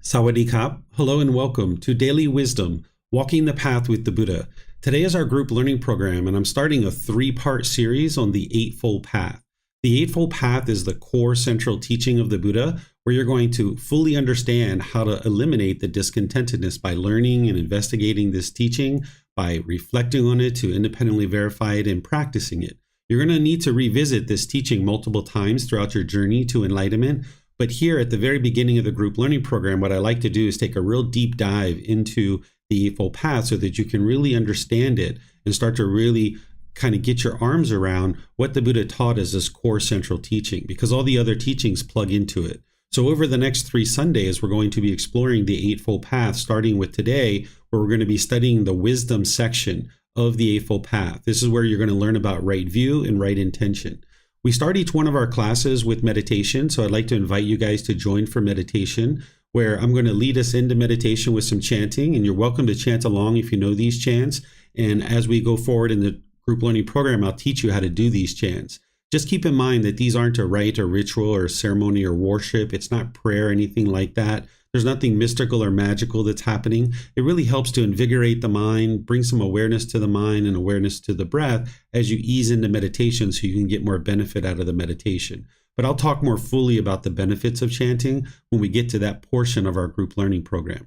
Sawadee-krap. Hello and welcome to Daily Wisdom, Walking the Path with the Buddha. Today is our group learning program, and I'm starting a three-part series on the Eightfold Path. The Eightfold Path is the core central teaching of the Buddha, where you're going to fully understand how to eliminate the discontentedness by learning and investigating this teaching, by reflecting on it to independently verify it and practicing it. You're going to need to revisit this teaching multiple times throughout your journey to enlightenment. But here at the very beginning of the group learning program, what I like to do is take a real deep dive into the Eightfold Path so that you can really understand it and start to really kind of get your arms around what the Buddha taught as this core central teaching, because all the other teachings plug into it. So over the next 3 Sundays, we're going to be exploring the Eightfold Path, starting with today, where we're going to be studying the wisdom section of the Eightfold Path. This is where you're going to learn about right view and right intention. We start each one of our classes with meditation, so I'd like to invite you guys to join for meditation, where I'm going to lead us into meditation with some chanting, and you're welcome to chant along if you know these chants. And as we go forward in the group learning program, I'll teach you how to do these chants. Just keep in mind that these aren't a rite or ritual or ceremony or worship. It's not prayer or anything like that. There's nothing mystical or magical that's happening. It really helps to invigorate the mind, bring some awareness to the mind and awareness to the breath as you ease into meditation so you can get more benefit out of the meditation. But I'll talk more fully about the benefits of chanting when we get to that portion of our group learning program.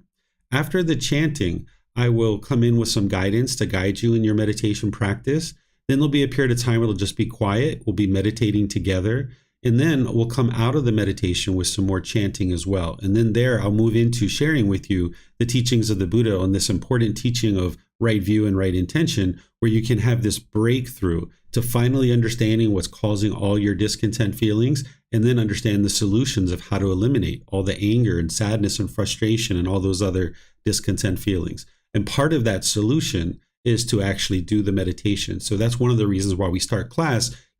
After the chanting, I will come in with some guidance to guide you in your meditation practice. Then there'll be a period of time where it'll just be quiet. We'll be meditating together. And then we'll come out of the meditation with some more chanting as well. And then there, I'll move into sharing with you the teachings of the Buddha on this important teaching of right view and right intention, where you can have this breakthrough to finally understanding what's causing all your discontent feelings, and then understand the solutions of how to eliminate all the anger and sadness and frustration and all those other discontent feelings. And part of that solution is to actually do the meditation. So that's one of the reasons why we start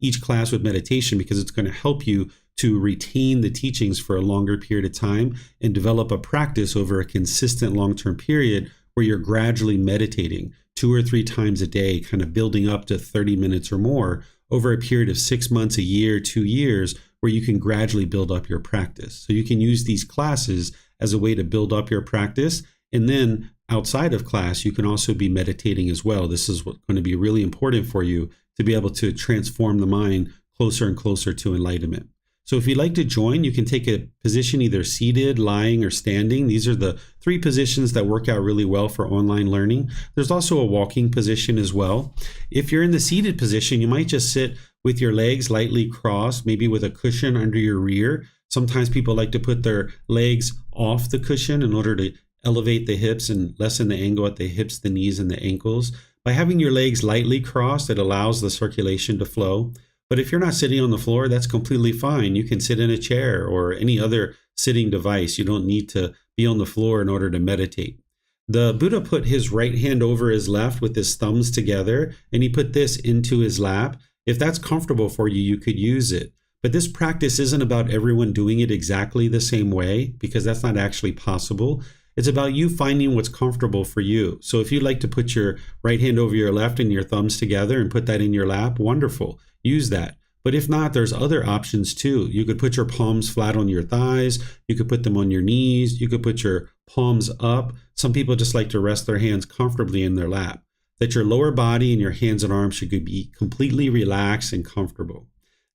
each class with meditation, because it's going to help you to retain the teachings for a longer period of time and develop a practice over a consistent long-term period where you're gradually meditating 2 or 3 times a day, kind of building up to 30 minutes or more over a period of 6 months, a year, 2 years, where you can gradually build up your practice. So you can use these classes as a way to build up your practice. And then outside of class, you can also be meditating as well. This is what's going to be really important for you to be able to transform the mind closer and closer to enlightenment. So if you'd like to join, you can take a position either seated, lying, or standing. These are the 3 positions that work out really well for online learning. There's also a walking position as well. If you're in the seated position, you might just sit with your legs lightly crossed, maybe with a cushion under your rear. Sometimes people like to put their legs off the cushion in order to elevate the hips and lessen the angle at the hips, the knees, and the ankles. By having your legs lightly crossed, it allows the circulation to flow. But if you're not sitting on the floor, that's completely fine. You can sit in a chair or any other sitting device. You don't need to be on the floor in order to meditate. The Buddha put his right hand over his left with his thumbs together, and he put this into his lap. If that's comfortable for you, you could use it. But this practice isn't about everyone doing it exactly the same way, because that's not actually possible. It's about you finding what's comfortable for you. So if you'd like to put your right hand over your left and your thumbs together and put that in your lap, wonderful. Use that. But if not, there's other options too. You could put your palms flat on your thighs. You could put them on your knees. You could put your palms up. Some people just like to rest their hands comfortably in their lap. That your lower body and your hands and arms should be completely relaxed and comfortable.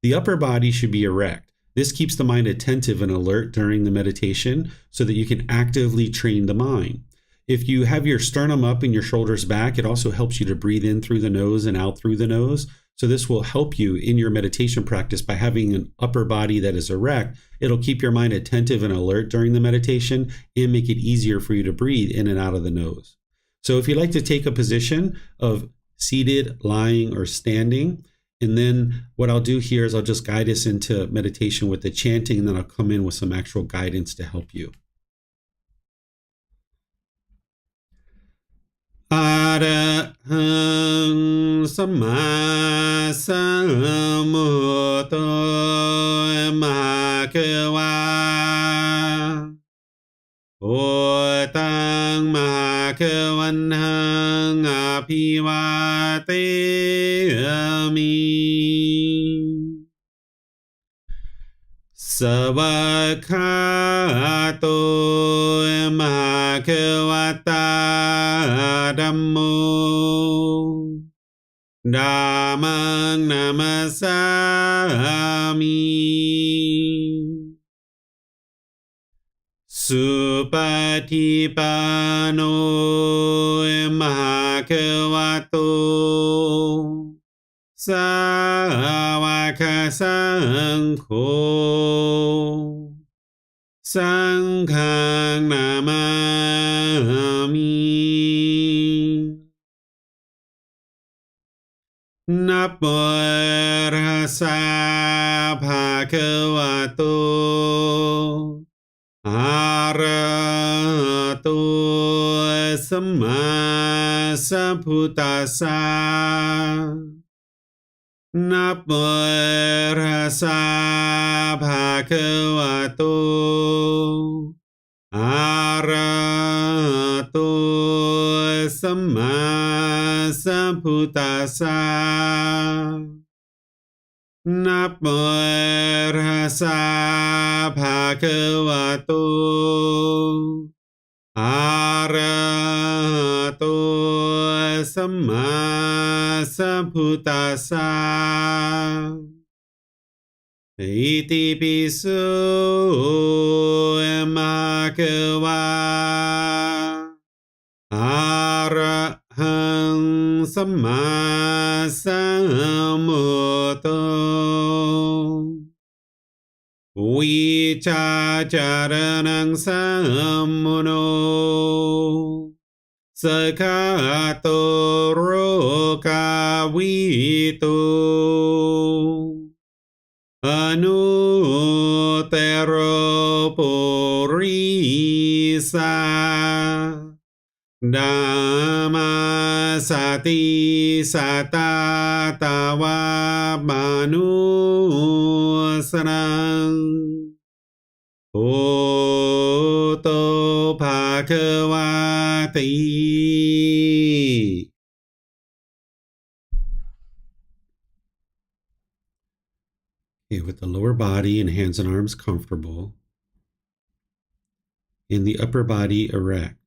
The upper body should be erect. This keeps the mind attentive and alert during the meditation so that you can actively train the mind. If you have your sternum up and your shoulders back, it also helps you to breathe in through the nose and out through the nose. So this will help you in your meditation practice by having an upper body that is erect. It'll keep your mind attentive and alert during the meditation and make it easier for you to breathe in and out of the nose. So if you'd like to take a position of seated, lying, or standing, and then what I'll do here is I'll just guide us into meditation with the chanting, and then I'll come in with some actual guidance to help you. Arahang Samma Sambuddho Mahakeva Otang Mahakavanhang Apivateyami สวากขาโตมหาเขวตาธัมโมธัมมังนามัสสามิสุปฏิปันโนมหาเขวโตสาวกสังโฆสังฆังนามามินะโมตัสสะภะคะวะโตอะระหะโตสัมมาสัมพุทธัสสะนะโมตัสสะภะคะวะโตอะระหะโตสัมมาสัมพุทธัสสะนะโมตัสสะภะคะวะโตอะระหะโตสัมมาสัมพุทธัสสะอิติปิโสมะคะวะอะระหังสัมมาสัมพุทโธวิชาจารณังสัมมุโนสกขาโตโรกาวิโตอนุเตโรปุริสาดามาสติสัตตาตาวามานุสนังโอโตภาควาติ Okay, with the lower body and hands and arms comfortable, and the upper body erect,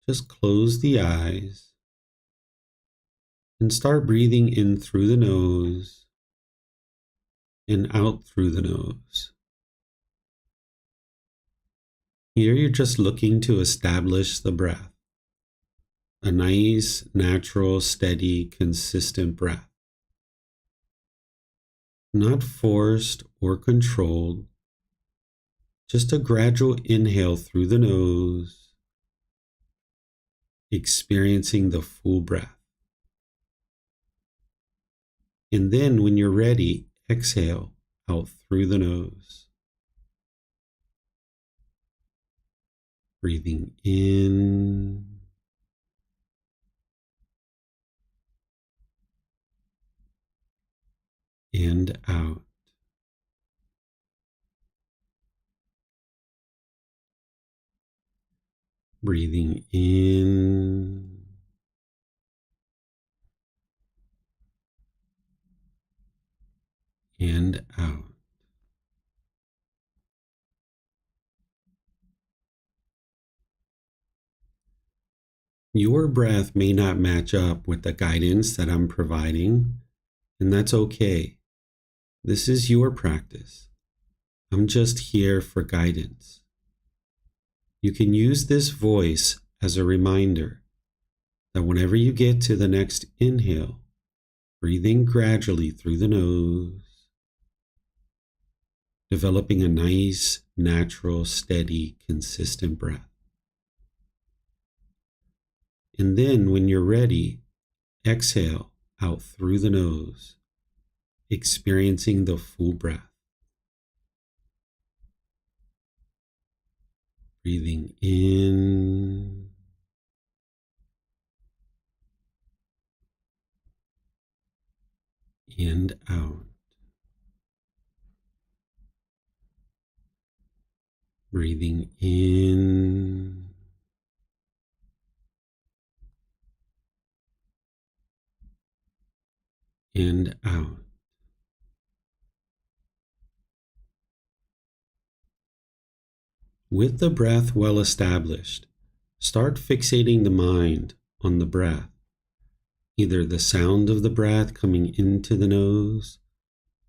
just close the eyes and start breathing in through the nose and out through the nose. Here you're just looking to establish the breath, a nice, natural, steady, consistent breath. Not forced or controlled, just a gradual inhale through the nose, experiencing the full breath. And then when you're ready, exhale out through the nose. Breathing in and out. Breathing in and out. Your breath may not match up with the guidance that I'm providing, and that's okay. This is your practice. I'm just here for guidance. You can use this voice as a reminder that whenever you get to the next inhale, breathe in gradually through the nose, developing a nice, natural, steady, consistent breath. And then when you're ready, exhale out through the nose, experiencing the full breath. Breathing in and out. Breathing in and out. With the breath well established, start fixating the mind on the breath, either the sound of the breath coming into the nose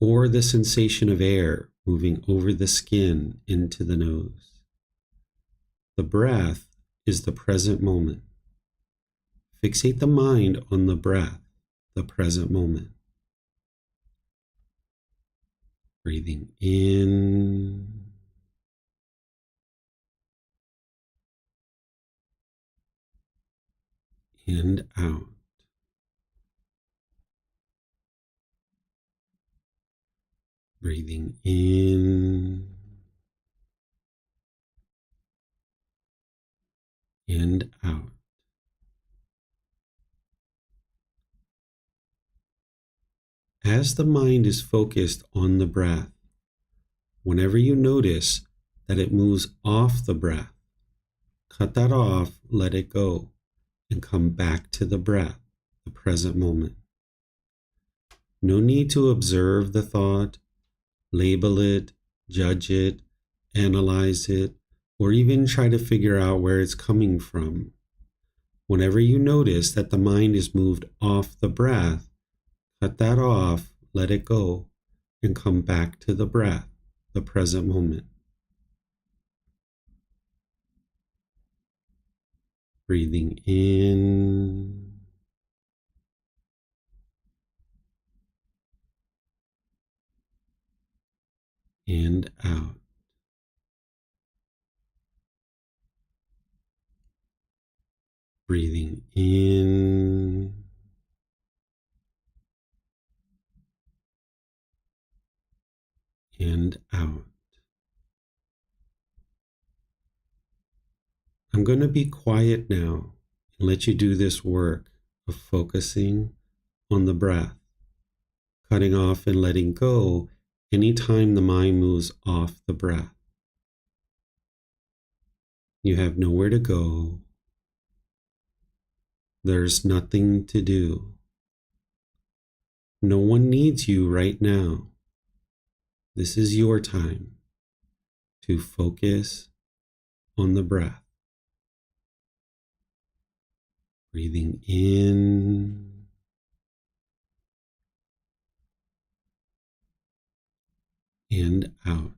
or the sensation of air moving over the skin into the nose. The breath is the present moment. Fixate the mind on the breath, the present moment. Breathing in and out. Breathing in and out. As the mind is focused on the breath, whenever you notice that it moves off the breath, cut that off, let it go, and come back to the breath, the present moment. No need to observe the thought, label it, judge it, analyze it, or even try to figure out where it's coming from. Whenever you notice that the mind is moved off the breath, cut that off, let it go, and come back to the breath, the present moment. Breathing in and out. Breathing in and out. I'm going to be quiet now and let you do this work of focusing on the breath, cutting off and letting go anytime the mind moves off the breath. You have nowhere to go. There's nothing to do. No one needs you right now. This is your time to focus on the breath. Breathing in and out.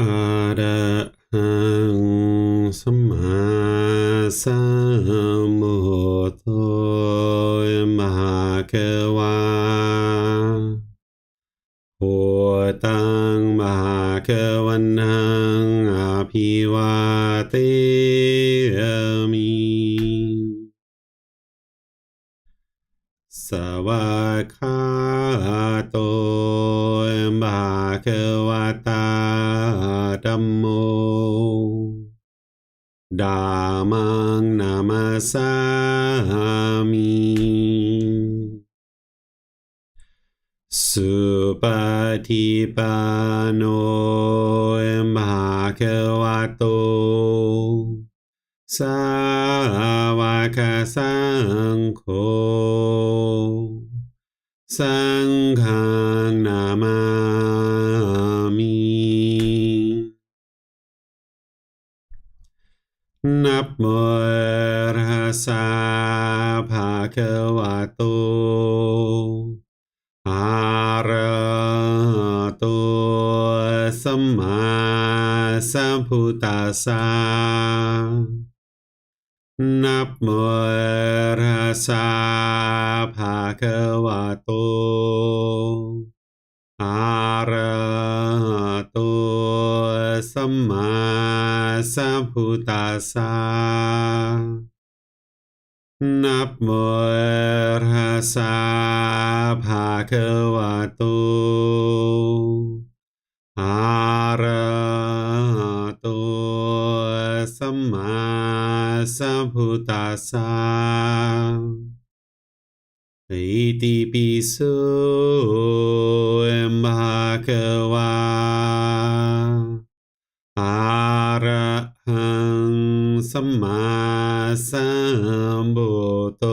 อะระหังสัมมาสัมพุทโธมหาเกวาพุทธังมหาเกวันนังอภิวาเทมิสวากขาโตภะคะวะตาธัมโมธัมมังนามัสสามิสุปฏิปันโนภะคะวะโตสาวกสังโฆสังฆังนามามินับโมตัสสะภะคะวะโตอะระหะโตสัมมาสัมพุทธัสสะนับโมตัสสะภะคะวะโตอะระหะโตสัมมาสัมพุทธัสสะนับโมตัสสะภะคะวะโตอะระหะโตสัมมาสัมพุทธัสสะอิติปิโสภะคะวะอะระหังสัมมาสัมพุทโธ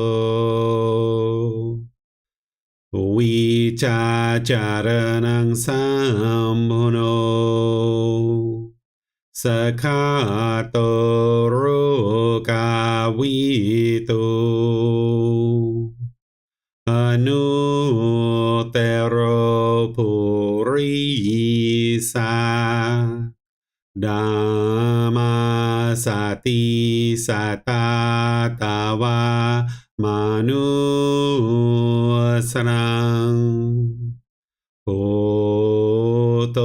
วิจาจารณังสัมพุโนสคาโตโรกาวิโตอนุเตโรปุริสาดัมมาสติสัตตาตาวามนุสรังพุทโธ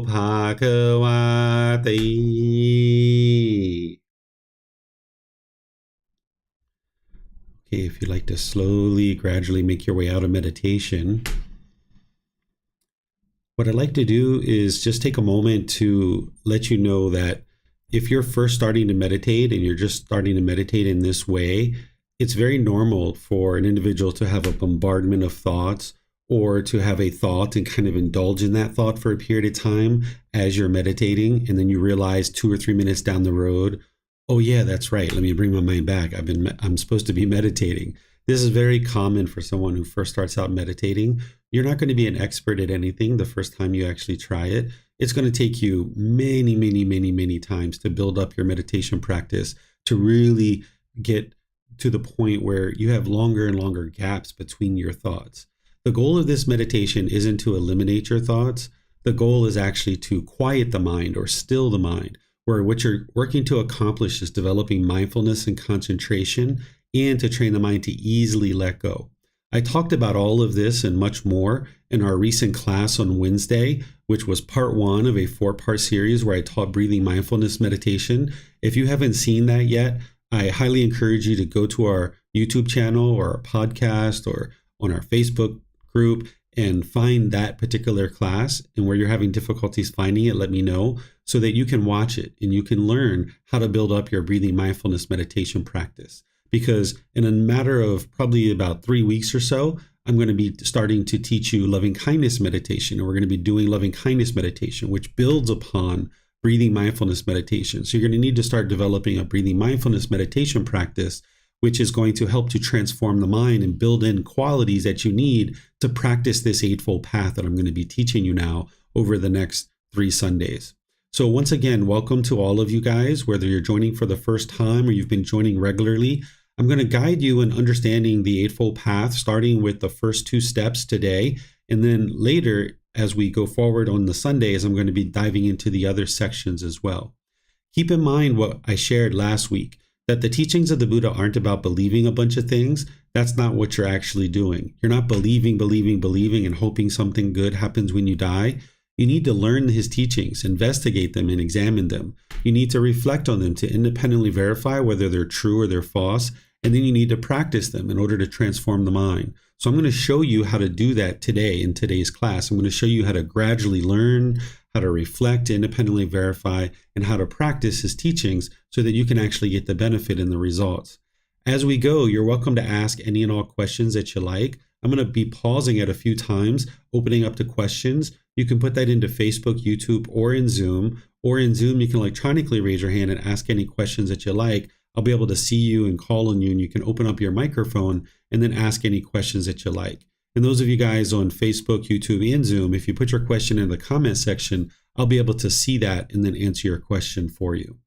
ภะคะวะติ Okay, if you'd like to slowly, gradually make your way out of meditation, what I'd like to do is just take a moment to let you know that if you're first starting to meditate and you're just starting to meditate in this way, it's very normal for an individual to have a bombardment of thoughts or to have a thought and kind of indulge in that thought for a period of time as you're meditating. And then you realize 2 or 3 minutes down the road, oh yeah, that's right. Let me bring my mind back. I'm supposed to be meditating. This is very common for someone who first starts out meditating. You're not going to be an expert at anything the first time you actually try it. It's going to take you many, many, many, many times to build up your meditation practice to really get to the point where you have longer and longer gaps between your thoughts. The goal of this meditation isn't to eliminate your thoughts. The goal is actually to quiet the mind or still the mind, where what you're working to accomplish is developing mindfulness and concentration and to train the mind to easily let go. I talked about all of this and much more in our recent class on Wednesday, which was part 1 of a 4-part series where I taught breathing mindfulness meditation. If you haven't seen that yet, I highly encourage you to go to our YouTube channel or our podcast or on our Facebook group and find that particular class. And where you're having difficulties finding it, let me know so that you can watch it and you can learn how to build up your breathing mindfulness meditation practice. Because in a matter of probably about 3 weeks or so, I'm going to be starting to teach you loving kindness meditation. And we're going to be doing loving kindness meditation, which builds upon breathing mindfulness meditation. So you're going to need to start developing a breathing mindfulness meditation practice, which is going to help to transform the mind and build in qualities that you need to practice this Eightfold Path that I'm going to be teaching you now over the next 3 Sundays. So once again, welcome to all of you guys, whether you're joining for the first time or you've been joining regularly. I'm going to guide you in understanding the Eightfold Path, starting with the first 2 steps today. And then later as we go forward on the Sundays, I'm going to be diving into the other sections as well. Keep in mind what I shared last week, that the teachings of the Buddha aren't about believing a bunch of things. That's not what you're actually doing. You're not believing, and hoping something good happens when you die. You need to learn his teachings, investigate them, and examine them. You need to reflect on them to independently verify whether they're true or they're false, and then you need to practice them in order to transform the mind. So I'm going to show you how to do that today in today's class. I'm going to show you how to gradually learn, how to reflect, independently verify, and how to practice his teachings so that you can actually get the benefit and the results. As we go, you're welcome to ask any and all questions that you like. I'm going to be pausing it a few times, opening up to questions. You can put that into Facebook, YouTube, or in Zoom. Or in Zoom, you can electronically raise your hand and ask any questions that you like. I'll be able to see you and call on you, and you can open up your microphone and then ask any questions that you like. And those of you guys on Facebook, YouTube, and Zoom, if you put your question in the comment section, I'll be able to see that and then answer your question for you.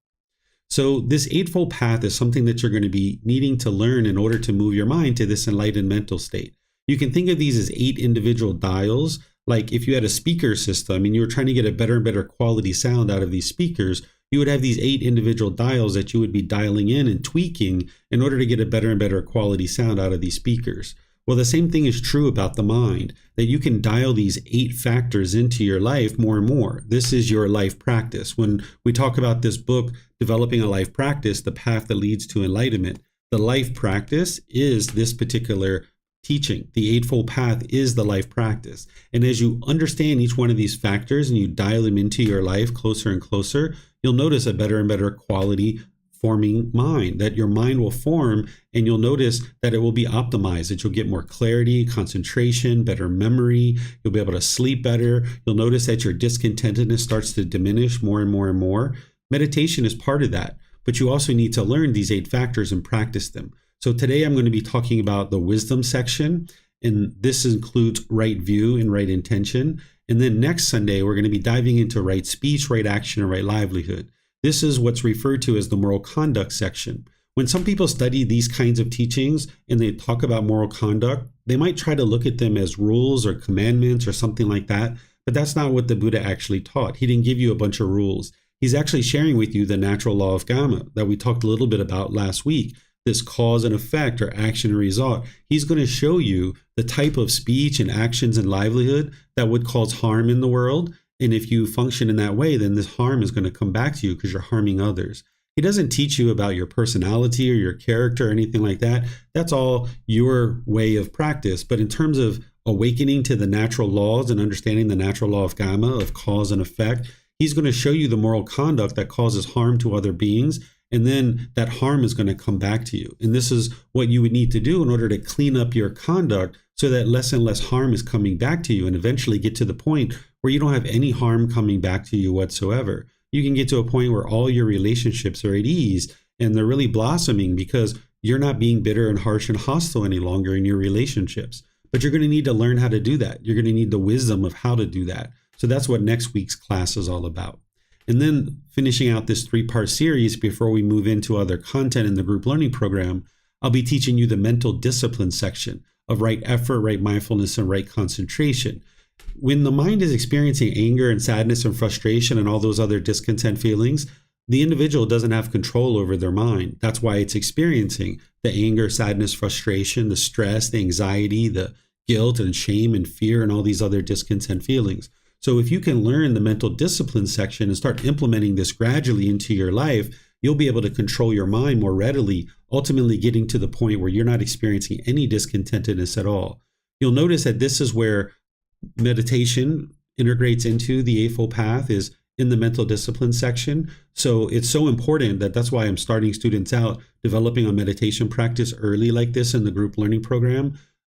So this Eightfold Path is something that you're going to be needing to learn in order to move your mind to this enlightened mental state. You can think of these as 8 individual dials. Like if you had a speaker system and you were trying to get a better and better quality sound out of these speakers, you would have these 8 individual dials that you would be dialing in and tweaking in order to get a better and better quality sound out of these speakers. Well, the same thing is true about the mind, that you can dial these 8 factors into your life more and more. This is your life practice. When we talk about this book, Developing a Life Practice, the path that leads to enlightenment, the life practice is this particular teaching. The Eightfold Path is the life practice. And as you understand each one of these factors and you dial them into your life closer and closer, you'll notice a better and better quality forming mind, that your mind will form, and you'll notice that it will be optimized, that you'll get more clarity, concentration, better memory. You'll be able to sleep better. You'll notice that your discontentedness starts to diminish more and more and more. Meditation is part of that, but you also need to learn these 8 factors and practice them. So today I'm going to be talking about the wisdom section, and this includes right view and right intention. And then next Sunday, we're going to be diving into right speech, right action, and right livelihood. This is what's referred to as the moral conduct section. When some people study these kinds of teachings and they talk about moral conduct, they might try to look at them as rules or commandments or something like that, but that's not what the Buddha actually taught. He didn't give you a bunch of rules. He's actually sharing with you the natural law of karma that we talked a little bit about last week. This cause and effect or action and result. He's going to show you the type of speech and actions and livelihood that would cause harm in the world. And if you function in that way, then this harm is going to come back to you because you're harming others. He doesn't teach you about your personality or your character or anything like that. That's all your way of practice. But in terms of awakening to the natural laws and understanding the natural law of karma, of cause and effect, he's going to show you the moral conduct that causes harm to other beings. And then that harm is going to come back to you. And this is what you would need to do in order to clean up your conduct so that less and less harm is coming back to you, and eventually get to the point where you don't have any harm coming back to you whatsoever. You can get to a point where all your relationships are at ease and they're really blossoming because you're not being bitter and harsh and hostile any longer in your relationships. But you're going to need to learn how to do that. You're going to need the wisdom of how to do that. So that's what next week's class is all about. And then finishing out this 3-part series before we move into other content in the group learning program, I'll be teaching you the mental discipline section of right effort, right mindfulness, and right concentration. When the mind is experiencing anger and sadness and frustration and all those other discontent feelings, the individual doesn't have control over their mind. That's why it's experiencing the anger, sadness, frustration, the stress, the anxiety, the guilt and shame and fear and all these other discontent feelings. So if you can learn the mental discipline section and start implementing this gradually into your life, you'll be able to control your mind more readily, ultimately getting to the point where you're not experiencing any discontentedness at all. You'll notice that this is where meditation integrates into the Eightfold Path, is in the mental discipline section. So it's so important that's why I'm starting students out developing a meditation practice early like this in the group learning program.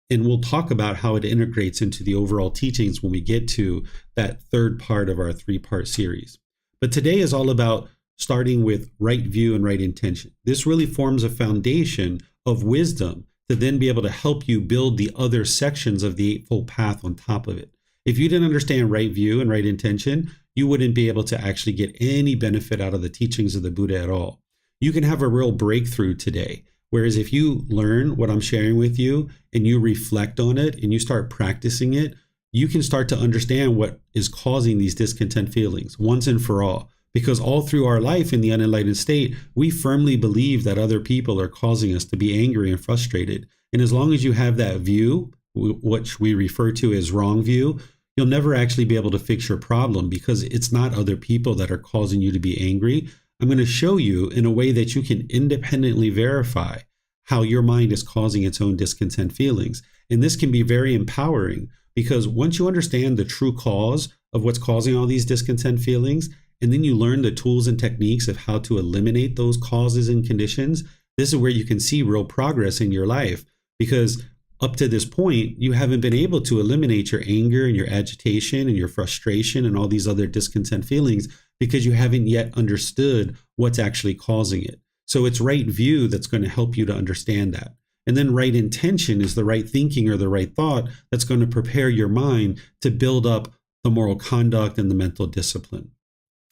And we'll talk about how it integrates into the overall teachings when we get to that 3rd part of our 3-part series. But today is all about starting with right view and right intention. This really forms a foundation of wisdom to then be able to help you build the other sections of the Eightfold Path on top of it. If you didn't understand right view and right intention, you wouldn't be able to actually get any benefit out of the teachings of the Buddha at all. You can have a real breakthrough today. Whereas if you learn what I'm sharing with you and you reflect on it and you start practicing it, you can start to understand what is causing these discontent feelings once and for all. Because all through our life in the unenlightened state, we firmly believe that other people are causing us to be angry and frustrated. And as long as you have that view, which we refer to as wrong view, you'll never actually be able to fix your problem, because it's not other people that are causing you to be angry. I'm going to show you in a way that you can independently verify how your mind is causing its own discontent feelings. And this can be very empowering, because once you understand the true cause of what's causing all these discontent feelings, and then you learn the tools and techniques of how to eliminate those causes and conditions, this is where you can see real progress in your life. Because up to this point, you haven't been able to eliminate your anger and your agitation and your frustration and all these other discontent feelings, because you haven't yet understood what's actually causing it. So it's right view that's going to help you to understand that. And then right intention is the right thinking or the right thought that's going to prepare your mind to build up the moral conduct and the mental discipline.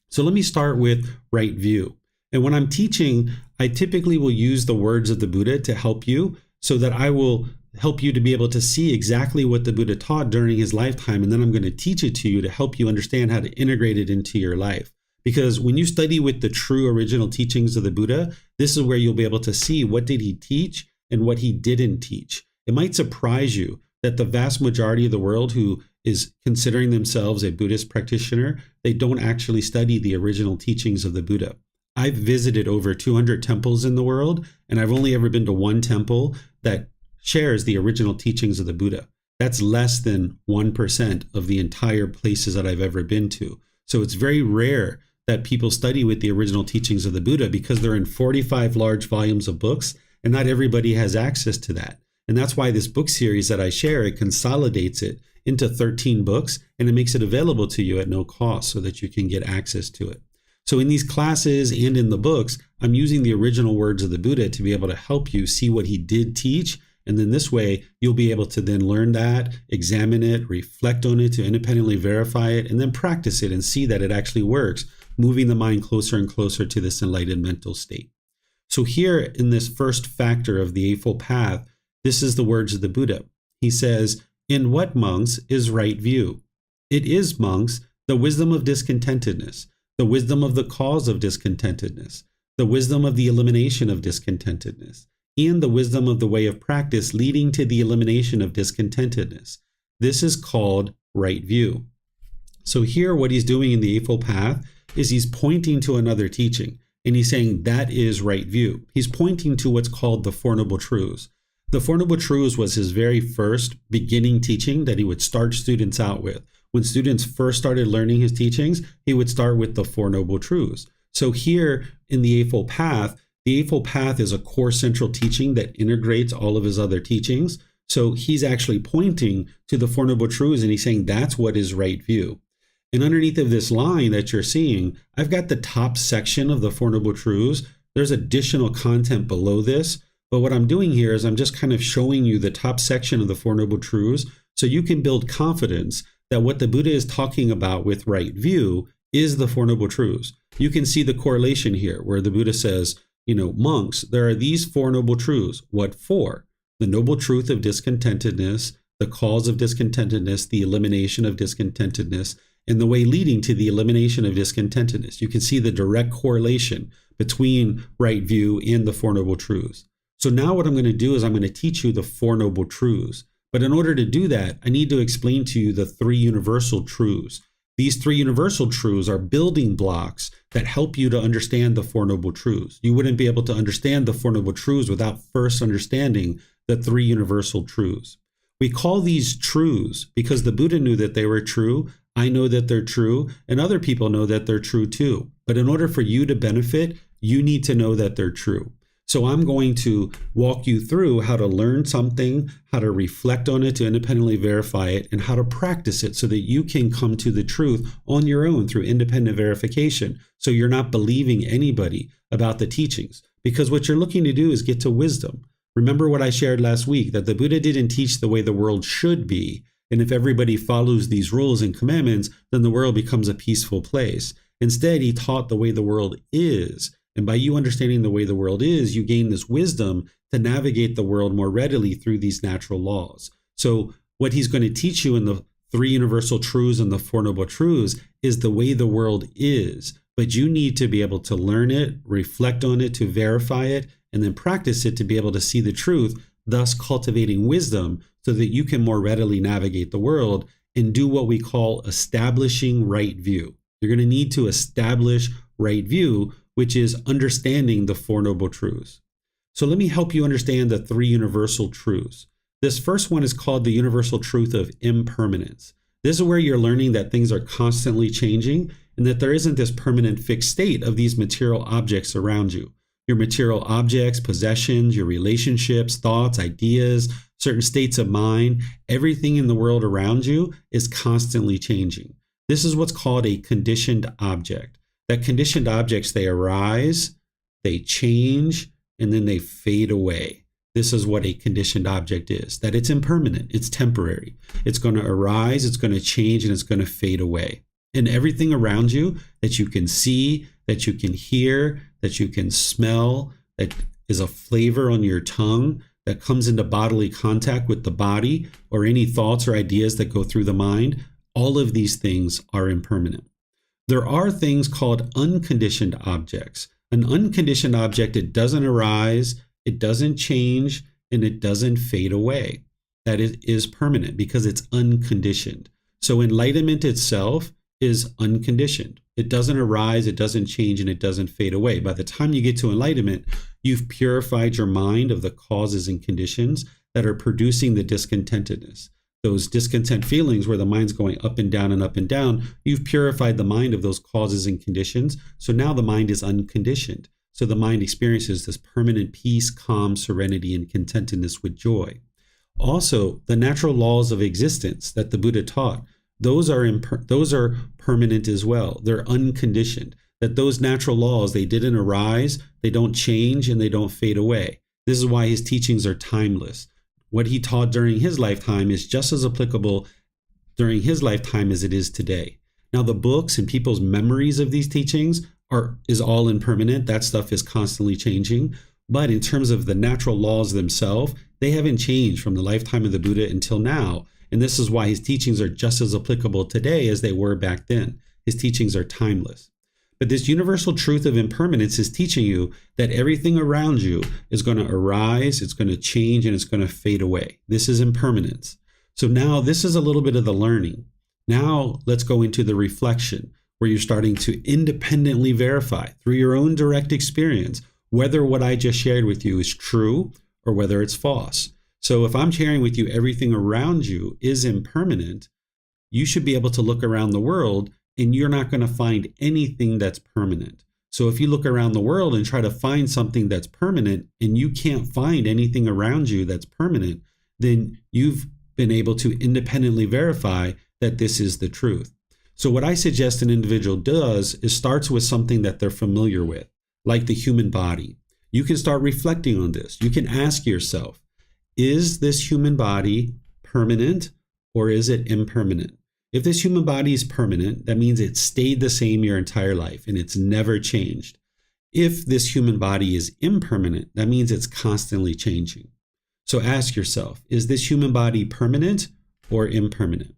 So let me start with right view. And when I'm teaching, I typically will use the words of the Buddha to help you, so that I will help you to be able to see exactly what the Buddha taught during his lifetime. And then I'm going to teach it to you to help you understand how to integrate it into your life. Because when you study with the true original teachings of the Buddha, this is where you'll be able to see what did he teach and what he didn't teach. It might surprise you that the vast majority of the world who is considering themselves a Buddhist practitioner, they don't actually study the original teachings of the Buddha. I've visited over 200 temples in the world, and I've only ever been to one temple that shares the original teachings of the Buddha. That's less than 1% of the entire places that I've ever been to. So it's very rare that people study with the original teachings of the Buddha, because they're in 45 large volumes of books, and not everybody has access to that. And that's why this book series that I share, it consolidates it into 13 books, and it makes it available to you at no cost so that you can get access to it. So in these classes and in the books, I'm using the original words of the Buddha to be able to help you see what he did teach. And then this way, you'll be able to then learn that, examine it, reflect on it to independently verify it, and then practice it and see that it actually works, moving the mind closer and closer to this enlightened mental state. So here in this first factor of the Eightfold Path, this is the words of the Buddha. He says, "In what, monks, is right view? It is, monks, the wisdom of discontentedness, the wisdom of the cause of discontentedness, the wisdom of the elimination of discontentedness, and the wisdom of the way of practice leading to the elimination of discontentedness. This is called right view." So here what he's doing in the Eightfold Path is he's pointing to another teaching, and he's saying that is right view. He's pointing to what's called the Four Noble Truths. The Four Noble Truths was his very first beginning teaching that he would start students out with. When students first started learning his teachings, he would start with the Four Noble Truths. So here in the Eightfold Path is a core central teaching that integrates all of his other teachings. So he's actually pointing to the Four Noble Truths, and he's saying that's what is right view. And underneath of this line that you're seeing, I've got the top section of the Four Noble Truths. There's additional content below this, but what I'm doing here is I'm just kind of showing you the top section of the Four Noble Truths so you can build confidence that what the Buddha is talking about with right view is the Four Noble Truths. You can see the correlation here where the Buddha says, monks, there are these Four Noble Truths. What for? The noble truth of discontentedness, the cause of discontentedness, the elimination of discontentedness, and the way leading to the elimination of discontentedness. You can see the direct correlation between right view and the Four Noble Truths. So now what I'm going to do is I'm going to teach you the Four Noble Truths. But in order to do that, I need to explain to you the three universal truths. These three universal truths are building blocks that help you to understand the Four Noble Truths. You wouldn't be able to understand the Four Noble Truths without first understanding the three universal truths. We call these truths because the Buddha knew that they were true. I know that they're true, and other people know that they're true too. But in order for you to benefit, you need to know that they're true. So I'm going to walk you through how to learn something, how to reflect on it to independently verify it, and how to practice it so that you can come to the truth on your own through independent verification. So you're not believing anybody about the teachings, because what you're looking to do is get to wisdom. Remember what I shared last week, that the Buddha didn't teach the way the world should be. And if everybody follows these rules and commandments, then the world becomes a peaceful place. Instead, he taught the way the world is. And by you understanding the way the world is, you gain this wisdom to navigate the world more readily through these natural laws. So what he's going to teach you in the three universal truths and the Four Noble Truths is the way the world is. But you need to be able to learn it, reflect on it, to verify it, and then practice it to be able to see the truth, thus cultivating wisdom so that you can more readily navigate the world and do what we call establishing right view. You're going to need to establish right view, which is understanding the Four Noble Truths. So let me help you understand the three universal truths. This first one is called the universal truth of impermanence. This is where you're learning that things are constantly changing and that there isn't this permanent fixed state of these material objects around you. Your material objects, possessions, your relationships, thoughts, ideas, certain states of mind, everything in the world around you is constantly changing. This is what's called a conditioned object. That conditioned objects, they arise, they change, and then they fade away. This is what a conditioned object is, that it's impermanent, it's temporary. It's going to arise, it's going to change, and it's going to fade away. And everything around you that you can see, that you can hear, that you can smell, that is a flavor on your tongue, that comes into bodily contact with the body, or any thoughts or ideas that go through the mind, all of these things are impermanent. There are things called unconditioned objects. An unconditioned object, it doesn't arise, it doesn't change, and it doesn't fade away. That is permanent because it's unconditioned. So enlightenment itself is unconditioned. It doesn't arise, it doesn't change, and it doesn't fade away. By the time you get to enlightenment, you've purified your mind of the causes and conditions that are producing the discontentedness. Those discontent feelings where the mind's going up and down and up and down, you've purified the mind of those causes and conditions. So now the mind is unconditioned. So the mind experiences this permanent peace, calm, serenity, and contentedness with joy. Also, the natural laws of existence that the Buddha taught, those are permanent as well. They're unconditioned. That those natural laws, they didn't arise, they don't change, and they don't fade away. This is why his teachings are timeless. What he taught during his lifetime is just as applicable during his lifetime as it is today. Now, the books and people's memories of these teachings is all impermanent. That stuff is constantly changing. But in terms of the natural laws themselves, they haven't changed from the lifetime of the Buddha until now. And this is why his teachings are just as applicable today as they were back then. His teachings are timeless. But this universal truth of impermanence is teaching you that everything around you is going to arise, it's going to change, and it's going to fade away. This is impermanence. So now this is a little bit of the learning. Now let's go into the reflection, where you're starting to independently verify through your own direct experience whether what I just shared with you is true or whether it's false. So if I'm sharing with you everything around you is impermanent, you should be able to look around the world and you're not going to find anything that's permanent. So if you look around the world and try to find something that's permanent and you can't find anything around you that's permanent, then you've been able to independently verify that this is the truth. So what I suggest an individual does is starts with something that they're familiar with, like the human body. You can start reflecting on this. You can ask yourself, is this human body permanent or is it impermanent? If this human body is permanent, that means it stayed the same your entire life and it's never changed. If this human body is impermanent, that means it's constantly changing. So ask yourself, is this human body permanent or impermanent?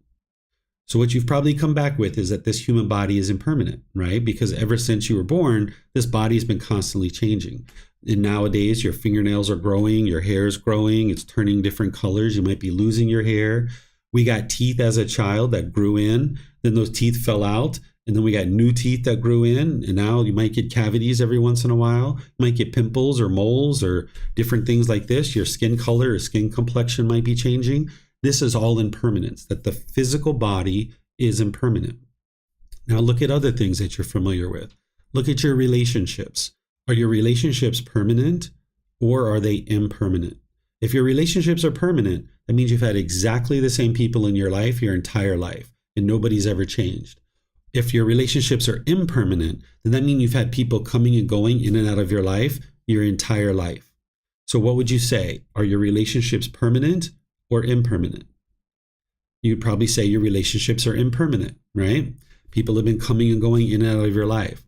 So what you've probably come back with is that this human body is impermanent, right? Because ever since you were born, this body has been constantly changing. And nowadays, your fingernails are growing, your hair is growing, it's turning different colors. You might be losing your hair. We got teeth as a child that grew in, then those teeth fell out, and then we got new teeth that grew in, and now you might get cavities every once in a while. You might get pimples or moles or different things like this. Your skin color or skin complexion might be changing. This is all impermanence, that the physical body is impermanent. Now look at other things that you're familiar with. Look at your relationships. Are your relationships permanent or are they impermanent? If your relationships are permanent, that means you've had exactly the same people in your life your entire life and nobody's ever changed. If your relationships are impermanent, then that means you've had people coming and going in and out of your life your entire life. So what would you say? Are your relationships permanent or impermanent? You'd probably say your relationships are impermanent, right? People have been coming and going in and out of your life.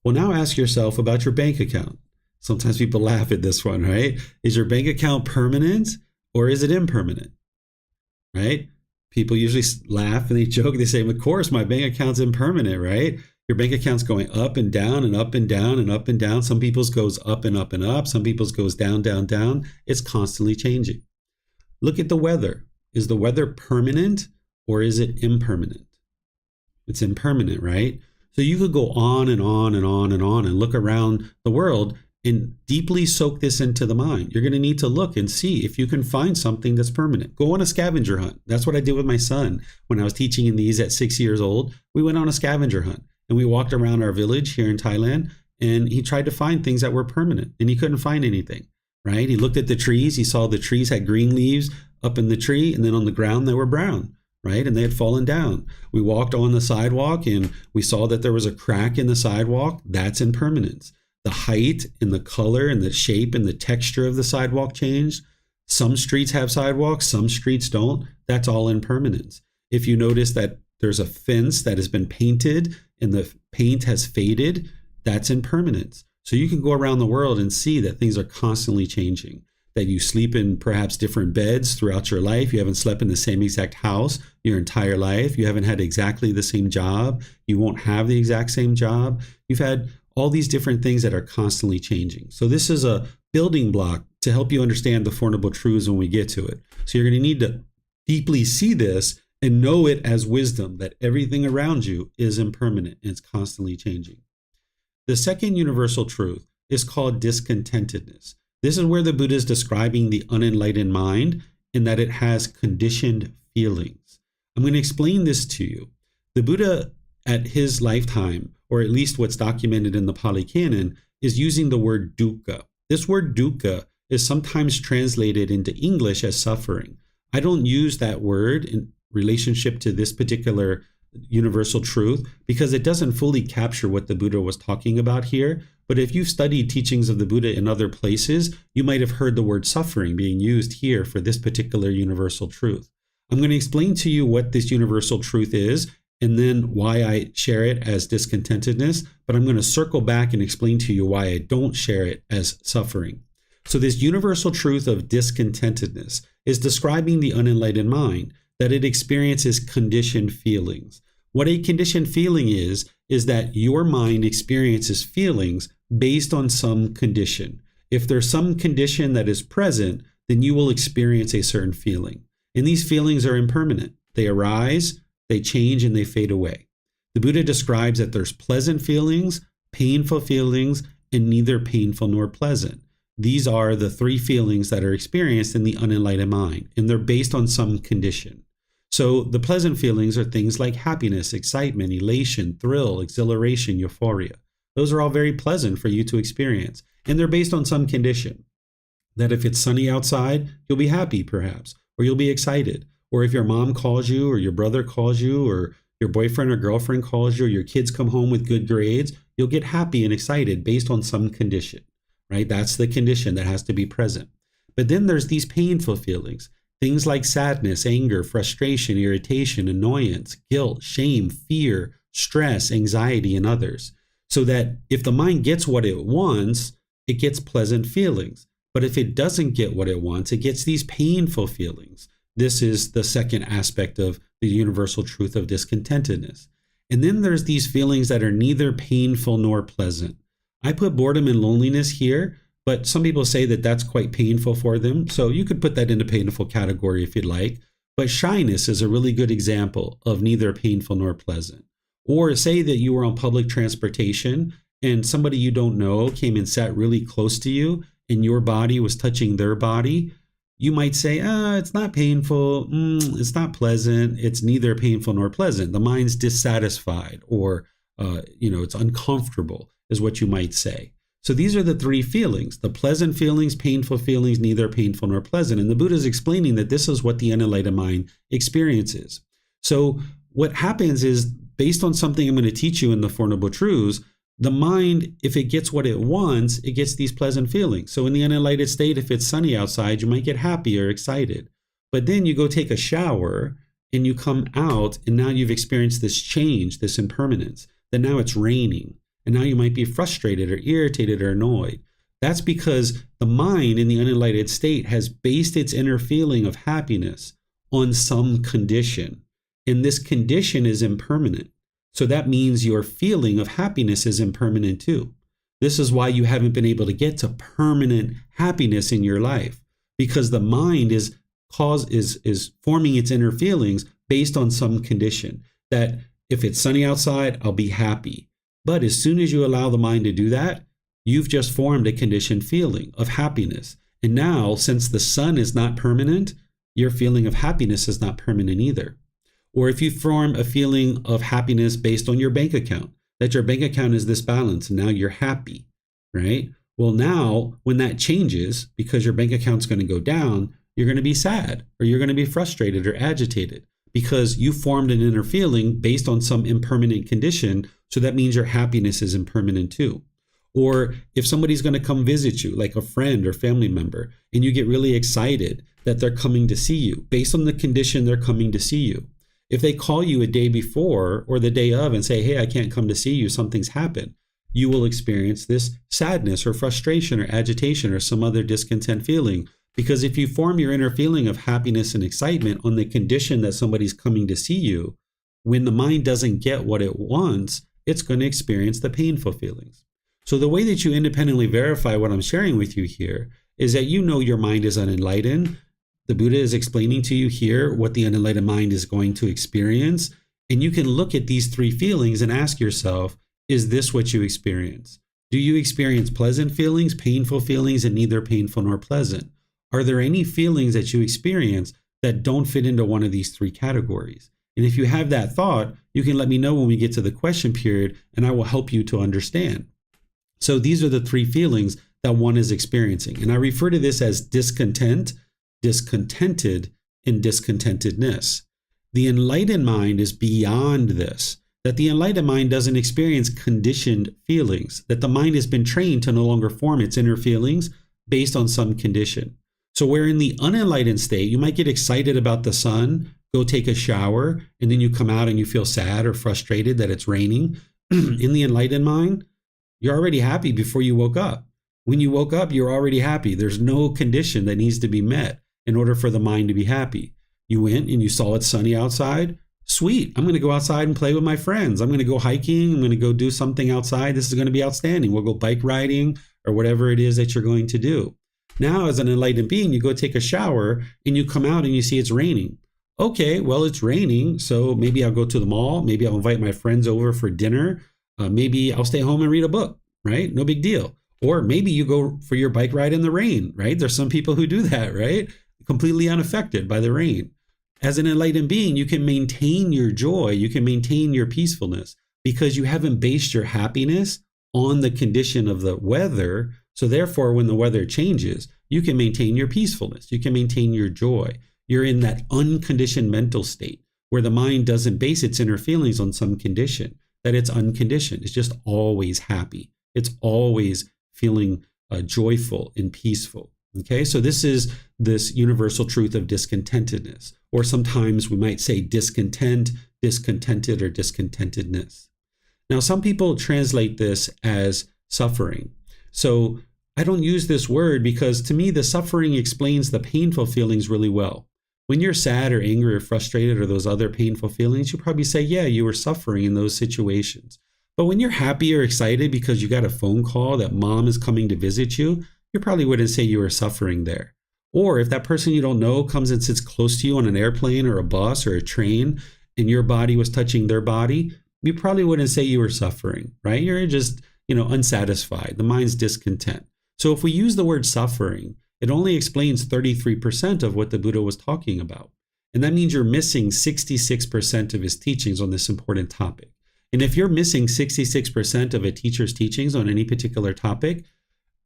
Well, now ask yourself about your bank account. Sometimes people laugh at this one, right? Is your bank account permanent or is it impermanent, right? People usually laugh and they joke. They say, of course, my bank account's impermanent, right? Your bank account's going up and down and up and down and up and down. Some people's goes up and up and up. Some people's goes down, down, down. It's constantly changing. Look at the weather. Is the weather permanent or is it impermanent? It's impermanent, right? So you could go on and on and on and on and look around the world and deeply soak this into the mind. You're going to need to look and see if you can find something that's permanent. Go on a scavenger hunt. That's what I did with my son when I was teaching in these at 6 years old. We went on a scavenger hunt and we walked around our village here in Thailand, and he tried to find things that were permanent and he couldn't find anything, right? He looked at the trees. He saw the trees had green leaves up in the tree, and then on the ground they were brown, right? And they had fallen down. We walked on the sidewalk and we saw that there was a crack in the sidewalk. That's impermanence. The height and the color and the shape and the texture of the sidewalk changed. Some streets have sidewalks, some streets don't. That's all impermanence. If you notice that there's a fence that has been painted and the paint has faded, that's impermanence. So you can go around the world and see that things are constantly changing, that you sleep in perhaps different beds throughout your life. You haven't slept in the same exact house your entire life. You haven't had exactly the same job. You won't have the exact same job. You've had all these different things that are constantly changing. So this is a building block to help you understand the Four Noble Truths when we get to it. So you're going to need to deeply see this and know it as wisdom, that everything around you is impermanent and it's constantly changing. The second universal truth is called discontentedness. This is where the Buddha is describing the unenlightened mind in that it has conditioned feelings. I'm going to explain this to you. The Buddha at his lifetime, or at least what's documented in the Pali Canon, is using the word dukkha. This word dukkha is sometimes translated into English as suffering. I don't use that word in relationship to this particular universal truth because it doesn't fully capture what the Buddha was talking about here. But if you've studied teachings of the Buddha in other places, you might have heard the word suffering being used here for this particular universal truth. I'm going to explain to you what this universal truth is and then why I share it as discontentedness, but I'm going to circle back and explain to you why I don't share it as suffering. So this universal truth of discontentedness is describing the unenlightened mind, that it experiences conditioned feelings. What a conditioned feeling is that your mind experiences feelings based on some condition. If there's some condition that is present, then you will experience a certain feeling. And these feelings are impermanent. They arise, they change, and they fade away. The Buddha describes that there's pleasant feelings, painful feelings, and neither painful nor pleasant. These are the three feelings that are experienced in the unenlightened mind, and they're based on some condition. So the pleasant feelings are things like happiness, excitement, elation, thrill, exhilaration, euphoria. Those are all very pleasant for you to experience, and they're based on some condition. That if it's sunny outside, you'll be happy perhaps, or you'll be excited. Or if your mom calls you, or your brother calls you, or your boyfriend or girlfriend calls you, or your kids come home with good grades, you'll get happy and excited based on some condition, right? That's the condition that has to be present. But then there's these painful feelings, things like sadness, anger, frustration, irritation, annoyance, guilt, shame, fear, stress, anxiety, and others. So that if the mind gets what it wants, it gets pleasant feelings. But if it doesn't get what it wants, it gets these painful feelings. This is the second aspect of the universal truth of discontentedness. And then there's these feelings that are neither painful nor pleasant. I put boredom and loneliness here, but some people say that that's quite painful for them. So you could put that into painful category if you'd like. But shyness is a really good example of neither painful nor pleasant. Or say that you were on public transportation and somebody you don't know came and sat really close to you and your body was touching their body. You might say, it's not painful, it's not pleasant, it's neither painful nor pleasant. The mind's dissatisfied or, it's uncomfortable is what you might say. So these are the three feelings, the pleasant feelings, painful feelings, neither painful nor pleasant. And the Buddha is explaining that this is what the unenlightened mind experiences. So what happens is, based on something I'm going to teach you in the Four Noble Truths, the mind, if it gets what it wants, it gets these pleasant feelings. So in the unenlightened state, if it's sunny outside, you might get happy or excited. But then you go take a shower and you come out and now you've experienced this change, this impermanence, that now it's raining. And now you might be frustrated or irritated or annoyed. That's because the mind in the unenlightened state has based its inner feeling of happiness on some condition. And this condition is impermanent. So that means your feeling of happiness is impermanent too. This is why you haven't been able to get to permanent happiness in your life, because the mind is forming its inner feelings based on some condition. That if it's sunny outside, I'll be happy. But as soon as you allow the mind to do that, you've just formed a conditioned feeling of happiness. And now, since the sun is not permanent, your feeling of happiness is not permanent either. Or if you form a feeling of happiness based on your bank account, that your bank account is this balance and now you're happy, right? Well, now when that changes, because your bank account's going to go down, you're going to be sad, or you're going to be frustrated or agitated, because you formed an inner feeling based on some impermanent condition. So that means your happiness is impermanent too. Or if somebody's going to come visit you, like a friend or family member, and you get really excited that they're coming to see you based on the condition they're coming to see you. If they call you a day before or the day of and say, hey, I can't come to see you, something's happened, you will experience this sadness or frustration or agitation or some other discontent feeling. Because if you form your inner feeling of happiness and excitement on the condition that somebody's coming to see you, when the mind doesn't get what it wants, it's going to experience the painful feelings. So the way that you independently verify what I'm sharing with you here is that you know your mind is unenlightened. The Buddha is explaining to you here what the unenlightened mind is going to experience. And you can look at these three feelings and ask yourself, is this what you experience? Do you experience pleasant feelings, painful feelings, and neither painful nor pleasant? Are there any feelings that you experience that don't fit into one of these three categories? And if you have that thought, you can let me know when we get to the question period, and I will help you to understand. So these are the three feelings that one is experiencing. And I refer to this as discontent, discontented, and discontentedness. The enlightened mind is beyond this, that the enlightened mind doesn't experience conditioned feelings, that the mind has been trained to no longer form its inner feelings based on some condition. So where in the unenlightened state, you might get excited about the sun, go take a shower, and then you come out and you feel sad or frustrated that it's raining. In the enlightened mind, you're already happy before you woke up. When you woke up, you're already happy. There's no condition that needs to be met in order for the mind to be happy. You went and you saw it's sunny outside. Sweet. I'm going to go outside and play with my friends. I'm going to go hiking. I'm going to go do something outside. This is going to be outstanding. We'll go bike riding or whatever it is that you're going to do. Now, as an enlightened being, you go take a shower and you come out and you see it's raining. Okay, well, it's raining. So maybe I'll go to the mall. Maybe I'll invite my friends over for dinner. Maybe I'll stay home and read a book, right? No big deal. Or maybe you go for your bike ride in the rain, right? There's some people who do that, right? Completely unaffected by the rain. As an enlightened being, you can maintain your joy, you can maintain your peacefulness because you haven't based your happiness on the condition of the weather. So therefore, when the weather changes, you can maintain your peacefulness, you can maintain your joy. You're in that unconditioned mental state where the mind doesn't base its inner feelings on some condition, that it's unconditioned. It's just always happy. It's always feeling joyful and peaceful. Okay, so this is this universal truth of discontentedness, or sometimes we might say discontent, discontented, or discontentedness. Now, some people translate this as suffering. So I don't use this word because to me, the suffering explains the painful feelings really well. When you're sad or angry or frustrated or those other painful feelings, you probably say, yeah, you were suffering in those situations. But when you're happy or excited because you got a phone call that mom is coming to visit you, you probably wouldn't say you were suffering there. Or if that person you don't know comes and sits close to you on an airplane or a bus or a train and your body was touching their body, you probably wouldn't say you were suffering, right? You're just, unsatisfied. The mind's discontent. So if we use the word suffering, it only explains 33% of what the Buddha was talking about. And that means you're missing 66% of his teachings on this important topic. And if you're missing 66% of a teacher's teachings on any particular topic,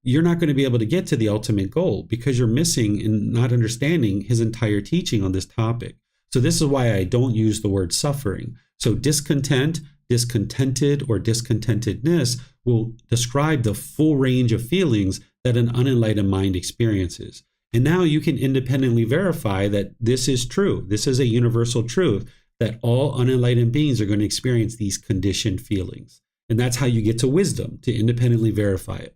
you're not going to be able to get to the ultimate goal because you're missing and not understanding his entire teaching on this topic. So this is why I don't use the word suffering. So discontent, discontented, or discontentedness will describe the full range of feelings that an unenlightened mind experiences. And now you can independently verify that this is true. This is a universal truth that all unenlightened beings are going to experience these conditioned feelings. And that's how you get to wisdom, to independently verify it.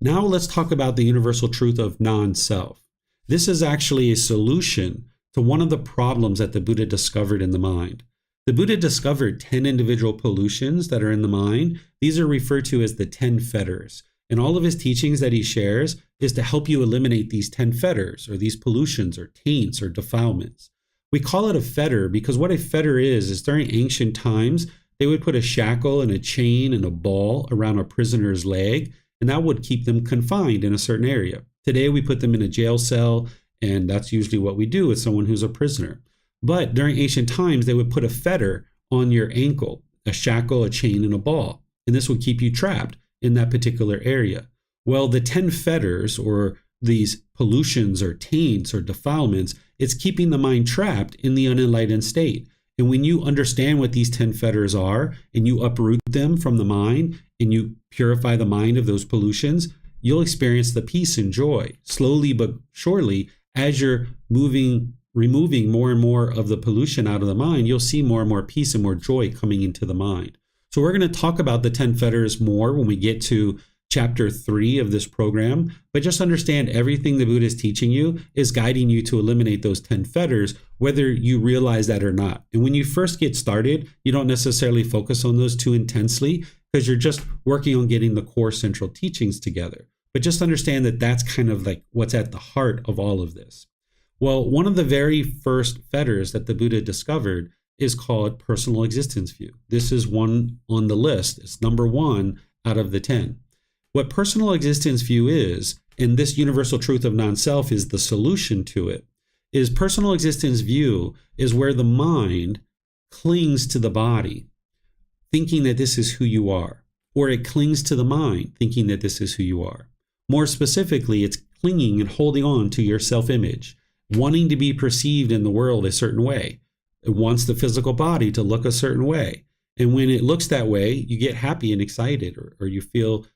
Now let's talk about the universal truth of non-self. This is actually a solution to one of the problems that the Buddha discovered in the mind. The Buddha discovered 10 individual pollutions that are in the mind. These are referred to as the 10 fetters. And all of his teachings that he shares is to help you eliminate these 10 fetters or these pollutions or taints or defilements. We call it a fetter because what a fetter is during ancient times, they would put a shackle and a chain and a ball around a prisoner's leg, and that would keep them confined in a certain area. Today, we put them in a jail cell, and that's usually what we do with someone who's a prisoner. But during ancient times, they would put a fetter on your ankle, a shackle, a chain, and a ball, and this would keep you trapped in that particular area. Well, the 10 fetters, or these pollutions or taints or defilements, it's keeping the mind trapped in the unenlightened state. And when you understand what these 10 fetters are and you uproot them from the mind and you purify the mind of those pollutions, you'll experience the peace and joy slowly but surely. As you're removing more and more of the pollution out of the mind, you'll see more and more peace and more joy coming into the mind. So we're going to talk about the 10 fetters more when we get to chapter 3 of this program, but just understand everything the Buddha is teaching you is guiding you to eliminate those 10 fetters, whether you realize that or not. And when you first get started, you don't necessarily focus on those too intensely because you're just working on getting the core central teachings together. But just understand that that's kind of like what's at the heart of all of this. Well, one of the very first fetters that the Buddha discovered is called personal existence view. This is one on the list. It's number 1 out of the 10. What personal existence view is, and this universal truth of non-self is the solution to it, is personal existence view is where the mind clings to the body, thinking that this is who you are, or it clings to the mind, thinking that this is who you are. More specifically, it's clinging and holding on to your self-image, wanting to be perceived in the world a certain way. It wants the physical body to look a certain way. And when it looks that way, you get happy and excited, or you feel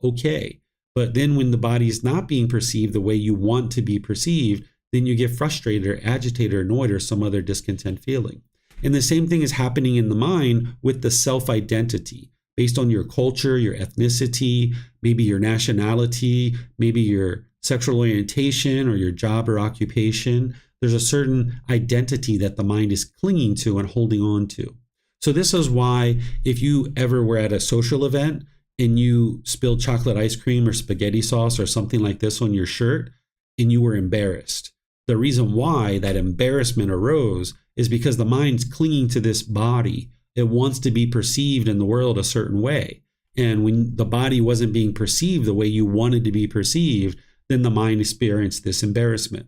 okay. But then when the body is not being perceived the way you want to be perceived, then you get frustrated or agitated or annoyed or some other discontent feeling. And the same thing is happening in the mind with the self-identity based on your culture, your ethnicity, maybe your nationality, maybe your sexual orientation or your job or occupation. There's a certain identity that the mind is clinging to and holding on to. So this is why if you ever were at a social event and you spilled chocolate ice cream or spaghetti sauce or something like this on your shirt and you were embarrassed, the reason why that embarrassment arose is because the mind's clinging to this body. It wants to be perceived in the world a certain way. And when the body wasn't being perceived the way you wanted to be perceived, then the mind experienced this embarrassment.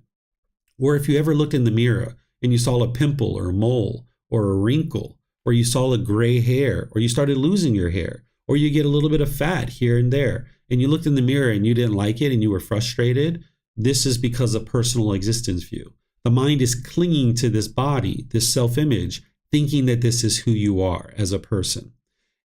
Or if you ever looked in the mirror and you saw a pimple or a mole or a wrinkle, or you saw a gray hair, or you started losing your hair, or you get a little bit of fat here and there, and you looked in the mirror and you didn't like it and you were frustrated, this is because of personal existence view. The mind is clinging to this body, this self-image, thinking that this is who you are as a person.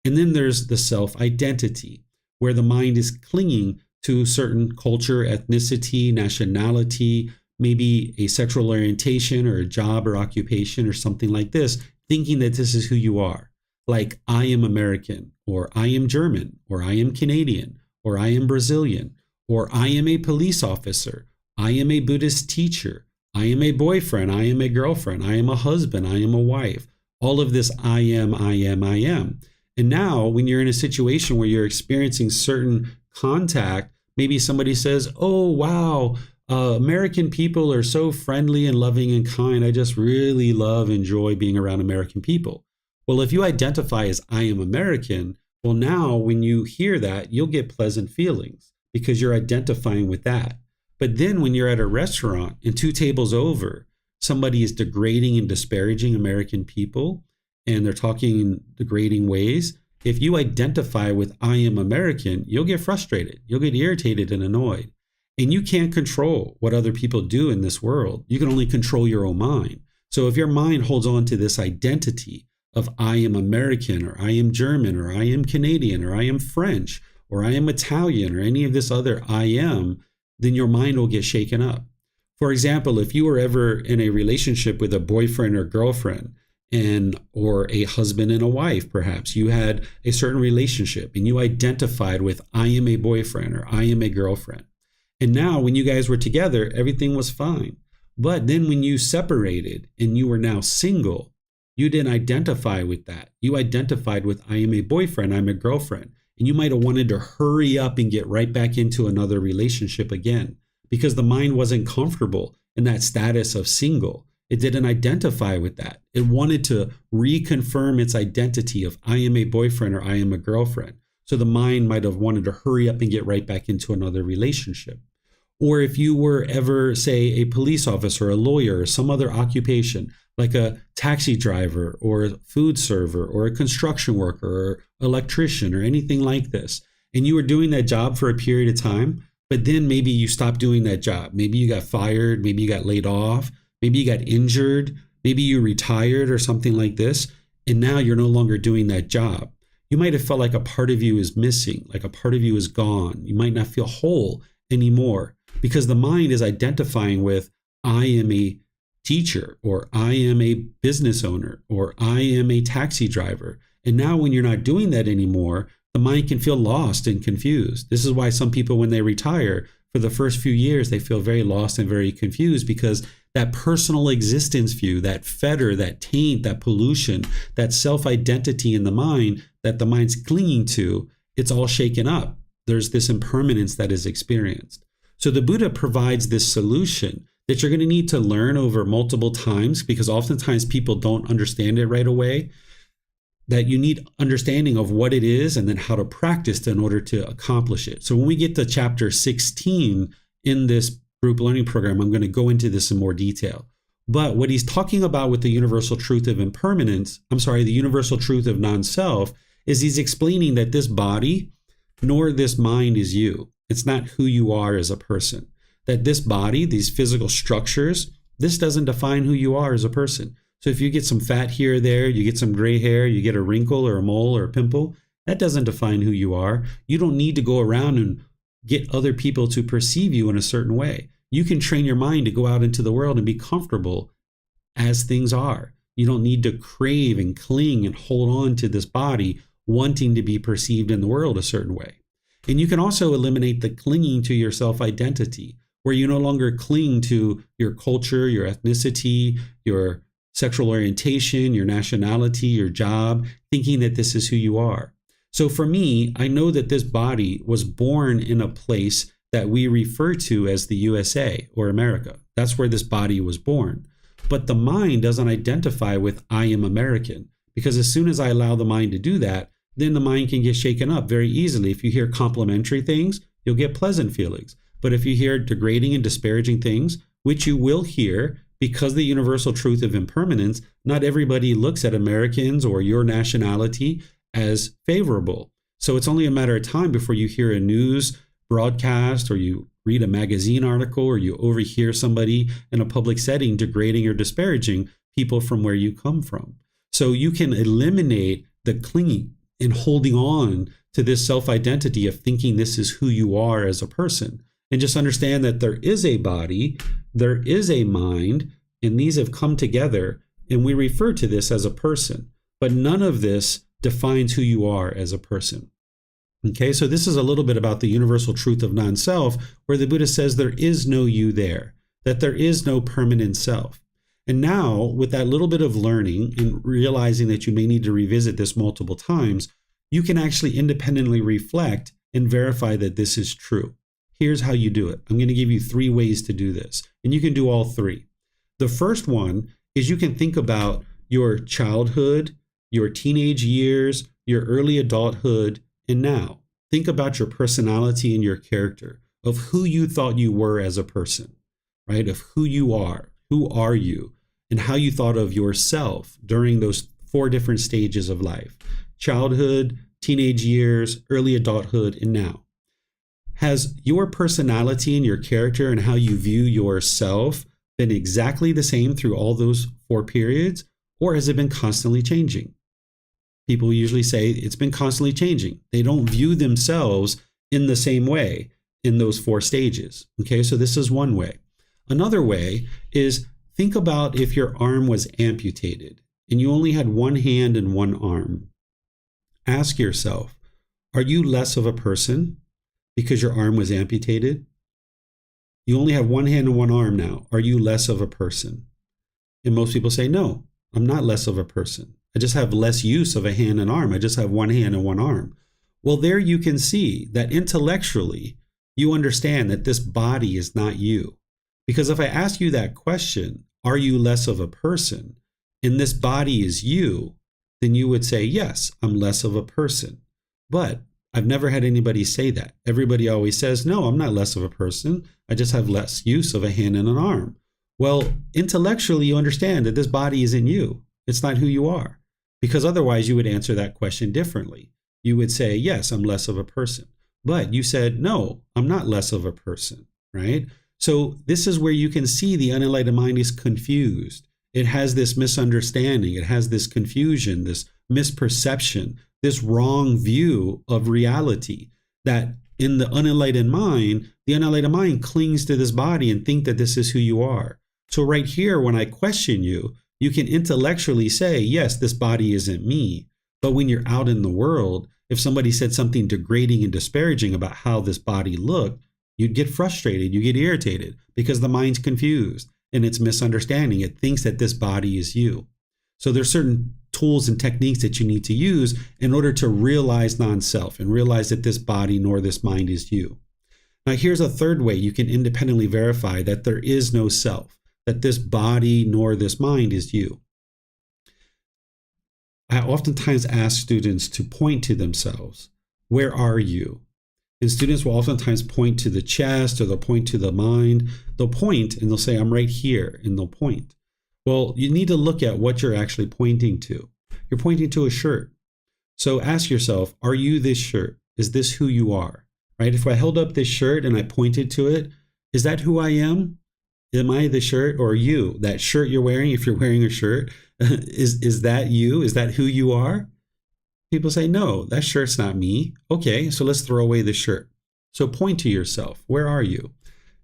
And then there's the self-identity, where the mind is clinging to certain culture, ethnicity, nationality, maybe a sexual orientation or a job or occupation or something like this, thinking that this is who you are. Like, I am American, or I am German, or I am Canadian, or I am Brazilian, or I am a police officer, I am a Buddhist teacher, I am a boyfriend, I am a girlfriend, I am a husband, I am a wife. All of this I am. And now when you're in a situation where you're experiencing certain contact, maybe somebody says, oh, wow, American people are so friendly and loving and kind. I just really enjoy being around American people. Well, if you identify as I am American, well, now when you hear that, you'll get pleasant feelings because you're identifying with that. But then when you're at a restaurant and 2 tables over, somebody is degrading and disparaging American people and they're talking in degrading ways, if you identify with I am American, you'll get frustrated. You'll get irritated and annoyed. And you can't control what other people do in this world. You can only control your own mind. So if your mind holds on to this identity of I am American, or I am German, or I am Canadian, or I am French, or I am Italian, or any of this other I am, then your mind will get shaken up. For example, if you were ever in a relationship with a boyfriend or girlfriend, or a husband and a wife, perhaps you had a certain relationship and you identified with I am a boyfriend or I am a girlfriend. And now when you guys were together, everything was fine. But then when you separated and you were now single, you didn't identify with that. You identified with, I am a boyfriend, I'm a girlfriend. And you might have wanted to hurry up and get right back into another relationship again because the mind wasn't comfortable in that status of single. It didn't identify with that. It wanted to reconfirm its identity of I am a boyfriend or I am a girlfriend. So the mind might have wanted to hurry up and get right back into another relationship. Or if you were ever, say, a police officer, a lawyer, or some other occupation, like a taxi driver or a food server or a construction worker or electrician or anything like this, and you were doing that job for a period of time, but then maybe you stopped doing that job. Maybe you got fired, maybe you got laid off, maybe you got injured, maybe you retired or something like this, and now you're no longer doing that job. You might have felt like a part of you is missing, like a part of you is gone. You might not feel whole anymore because the mind is identifying with, I am a teacher, or I am a business owner, or I am a taxi driver. And now when you're not doing that anymore, the mind can feel lost and confused. This is why some people, when they retire, for the first few years, they feel very lost and very confused because that personal existence view, that fetter, that taint, that pollution, that self-identity in the mind that the mind's clinging to, it's all shaken up. There's this impermanence that is experienced. So the Buddha provides this solution that you're going to need to learn over multiple times because oftentimes people don't understand it right away, that you need understanding of what it is and then how to practice in order to accomplish it. So when we get to chapter 16 in this group learning program, I'm going to go into this in more detail. But what he's talking about with the universal truth of impermanence, the universal truth of non-self, is he's explaining that this body nor this mind is you. It's not who you are as a person. That this body, these physical structures, this doesn't define who you are as a person. So if you get some fat here or there, you get some gray hair, you get a wrinkle or a mole or a pimple, that doesn't define who you are. You don't need to go around and get other people to perceive you in a certain way. You can train your mind to go out into the world and be comfortable as things are. You don't need to crave and cling and hold on to this body wanting to be perceived in the world a certain way. And you can also eliminate the clinging to your self-identity, where you no longer cling to your culture, your ethnicity, your sexual orientation, your nationality, your job, thinking that this is who you are. So for me, I know that this body was born in a place that we refer to as the USA or America. That's where this body was born. But the mind doesn't identify with I am American, because as soon as I allow the mind to do that, then the mind can get shaken up very easily. If you hear complimentary things, you'll get pleasant feelings. But if you hear degrading and disparaging things, which you will hear because the universal truth of impermanence, not everybody looks at Americans or your nationality as favorable. So it's only a matter of time before you hear a news broadcast or you read a magazine article or you overhear somebody in a public setting degrading or disparaging people from where you come from. So you can eliminate the clinging and holding on to this self-identity of thinking this is who you are as a person. And just understand that there is a body, there is a mind, and these have come together, and we refer to this as a person. But none of this defines who you are as a person. Okay, so this is a little bit about the universal truth of non-self, where the Buddha says there is no you there, that there is no permanent self. And now, with that little bit of learning and realizing that you may need to revisit this multiple times, you can actually independently reflect and verify that this is true. Here's how you do it. I'm going to give you 3 ways to do this, and you can do all 3. The first one is you can think about your childhood, your teenage years, your early adulthood, and now. Think about your personality and your character, of who you thought you were as a person, right? Of who you are. Who are you? And how you thought of yourself during those 4 different stages of life. Childhood, teenage years, early adulthood, and now. Has your personality and your character and how you view yourself been exactly the same through all those 4 periods, or has it been constantly changing? People usually say it's been constantly changing. They don't view themselves in the same way in those 4 stages. Okay, so this is one way. Another way is think about if your arm was amputated and you only had one hand and one arm. Ask yourself, are you less of a person because your arm was amputated? You only have one hand and one arm now. Are you less of a person? And most people say, no, I'm not less of a person. I just have less use of a hand and arm. I just have one hand and one arm. Well, there you can see that intellectually, you understand that this body is not you. Because if I ask you that question, are you less of a person, and this body is you, then you would say, yes, I'm less of a person. But I've never had anybody say that. Everybody always says, no, I'm not less of a person. I just have less use of a hand and an arm. Well, intellectually, you understand that this body isn't you. It's not who you are. Because otherwise, you would answer that question differently. You would say, yes, I'm less of a person. But you said, no, I'm not less of a person, right? So this is where you can see the unenlightened mind is confused. It has this misunderstanding. It has this confusion, this misperception, this wrong view of reality, that in the unenlightened mind clings to this body and think that this is who you are. So right here, when I question you, you can intellectually say, yes, this body isn't me. But when you're out in the world, if somebody said something degrading and disparaging about how this body looked, you'd get frustrated, you get irritated, because the mind's confused and it's misunderstanding. It thinks that this body is you. So there's certain tools and techniques that you need to use in order to realize non-self and realize that this body nor this mind is you. Now here's a third way you can independently verify that there is no self, that this body nor this mind is you. I oftentimes ask students to point to themselves. Where are you? And students will oftentimes point to the chest, or they'll point to the mind. They'll point and they'll say, I'm right here, and they'll point. Well, you need to look at what you're actually pointing to. You're pointing to a shirt. So ask yourself, are you this shirt? Is this who you are? Right? If I held up this shirt and I pointed to it, is that who I am? Am I the shirt, or you? That shirt you're wearing, if you're wearing a shirt, is that you? Is that who you are? People say, no, that shirt's not me. Okay, so let's throw away the shirt. So point to yourself. Where are you?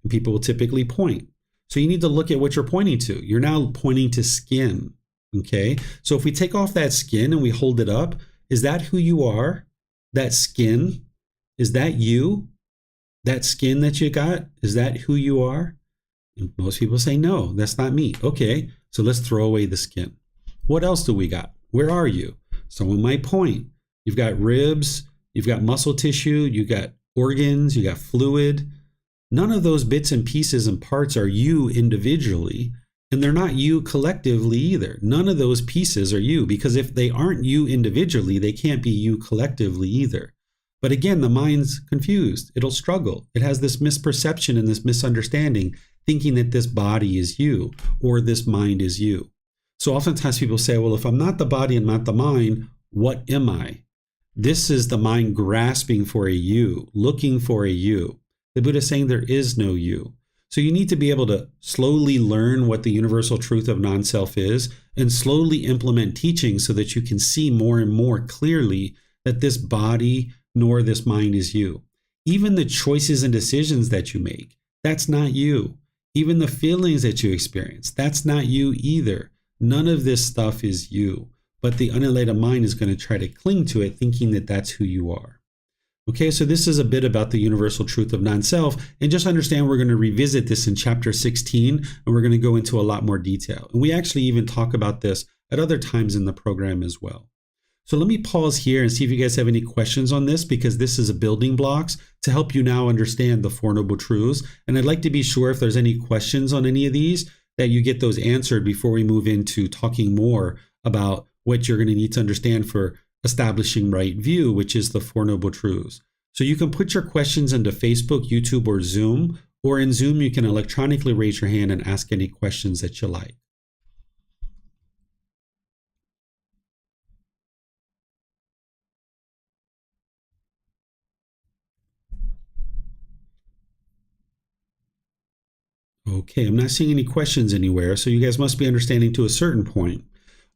And people will typically point. So you need to look at what you're pointing to. You're now pointing to skin. Okay, so if we take off that skin and we hold it up, is that who you are? That skin? Is that you? That skin that you got? Is that who you are? And most people say, no, that's not me. Okay, so let's throw away the skin. What else do we got? Where are you? Someone might point. You've got ribs, you've got muscle tissue, you've got organs, you got fluid. None of those bits and pieces and parts are you individually, and they're not you collectively either. None of those pieces are you, because if they aren't you individually, they can't be you collectively either. But again, the mind's confused. It'll struggle. It has this misperception and this misunderstanding, thinking that this body is you or this mind is you. So oftentimes people say, well, if I'm not the body and not the mind, what am I? This is the mind grasping for a you, looking for a you. The Buddha is saying there is no you. So you need to be able to slowly learn what the universal truth of non-self is and slowly implement teaching so that you can see more and more clearly that this body nor this mind is you. Even the choices and decisions that you make, that's not you. Even the feelings that you experience, that's not you either. None of this stuff is you, but the unenlightened mind is going to try to cling to it, thinking that that's who you are. Okay, so this is a bit about the universal truth of non-self, and just understand we're going to revisit this in chapter 16, and we're going to go into a lot more detail. And we actually even talk about this at other times in the program as well. So let me pause here and see if you guys have any questions on this, because this is a building blocks to help you now understand the Four Noble Truths. And I'd like to be sure if there's any questions on any of these, that you get those answered before we move into talking more about what you're going to need to understand for establishing right view, which is the Four Noble Truths. So you can put your questions into Facebook, YouTube, or Zoom, or in Zoom, you can electronically raise your hand and ask any questions that you like. Okay, I'm not seeing any questions anywhere, so you guys must be understanding to a certain point.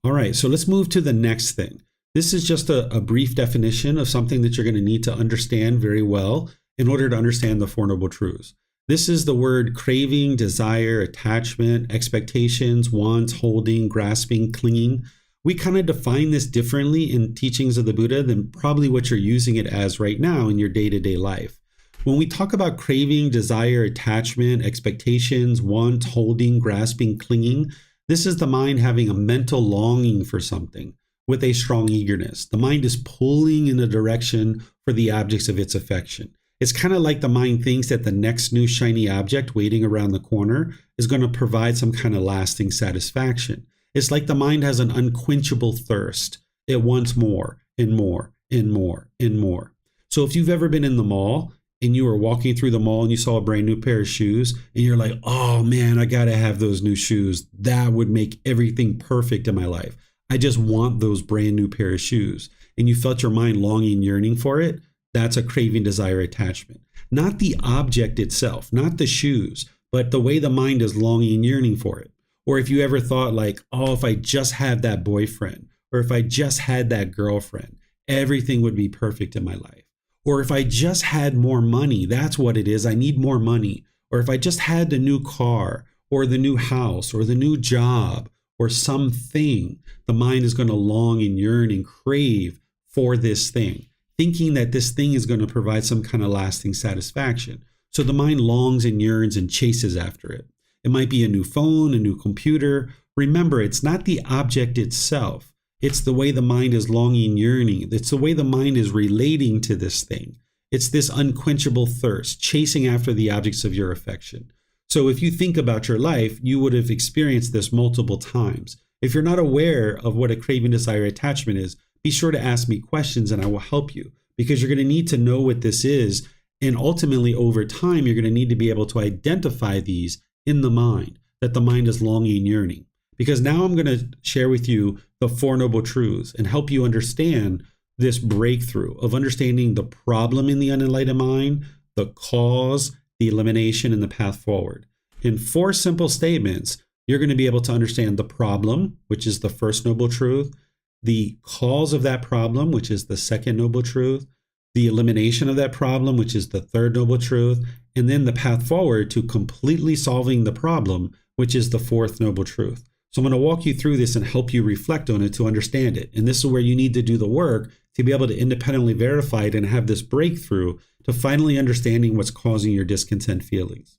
All right, so let's move to the next thing. This is just a brief definition of something that you're going to need to understand very well in order to understand the Four Noble Truths. This is the word craving, desire, attachment, expectations, wants, holding, grasping, clinging. We kind of define this differently in teachings of the Buddha than probably what you're using it as right now in your day-to-day life. When we talk about craving, desire, attachment, expectations, want, holding, grasping, clinging, this is the mind having a mental longing for something with a strong eagerness. The mind is pulling in a direction for the objects of its affection. It's kind of like the mind thinks that the next new shiny object waiting around the corner is going to provide some kind of lasting satisfaction. It's like the mind has an unquenchable thirst. It wants more and more and more and more. So if you've ever been in the mall and you were walking through the mall and you saw a brand new pair of shoes and you're like, oh man, I gotta have those new shoes. That would make everything perfect in my life. I just want those brand new pair of shoes. And you felt your mind longing, yearning for it. That's a craving, desire, attachment. Not the object itself, not the shoes, but the way the mind is longing, yearning for it. Or if you ever thought like, oh, if I just had that boyfriend, or if I just had that girlfriend, everything would be perfect in my life. Or if I just had more money, that's what it is. I need more money. Or if I just had the new car or the new house or the new job or something, the mind is going to long and yearn and crave for this thing, thinking that this thing is going to provide some kind of lasting satisfaction. So the mind longs and yearns and chases after it. It might be a new phone, a new computer. Remember, it's not the object itself. It's the way the mind is longing, yearning. It's the way the mind is relating to this thing. It's this unquenchable thirst, chasing after the objects of your affection. So if you think about your life, you would have experienced this multiple times. If you're not aware of what a craving, desire, attachment is, be sure to ask me questions and I will help you, because you're going to need to know what this is. And ultimately, over time, you're going to need to be able to identify these in the mind, that the mind is longing, yearning. Because now I'm going to share with you the Four Noble Truths and help you understand this breakthrough of understanding the problem in the unenlightened mind, the cause, the elimination, and the path forward. In 4 simple statements, you're going to be able to understand the problem, which is the first noble truth, the cause of that problem, which is the second noble truth, the elimination of that problem, which is the third noble truth, and then the path forward to completely solving the problem, which is the fourth noble truth. So I'm going to walk you through this and help you reflect on it to understand it. And this is where you need to do the work to be able to independently verify it and have this breakthrough to finally understanding what's causing your discontent feelings.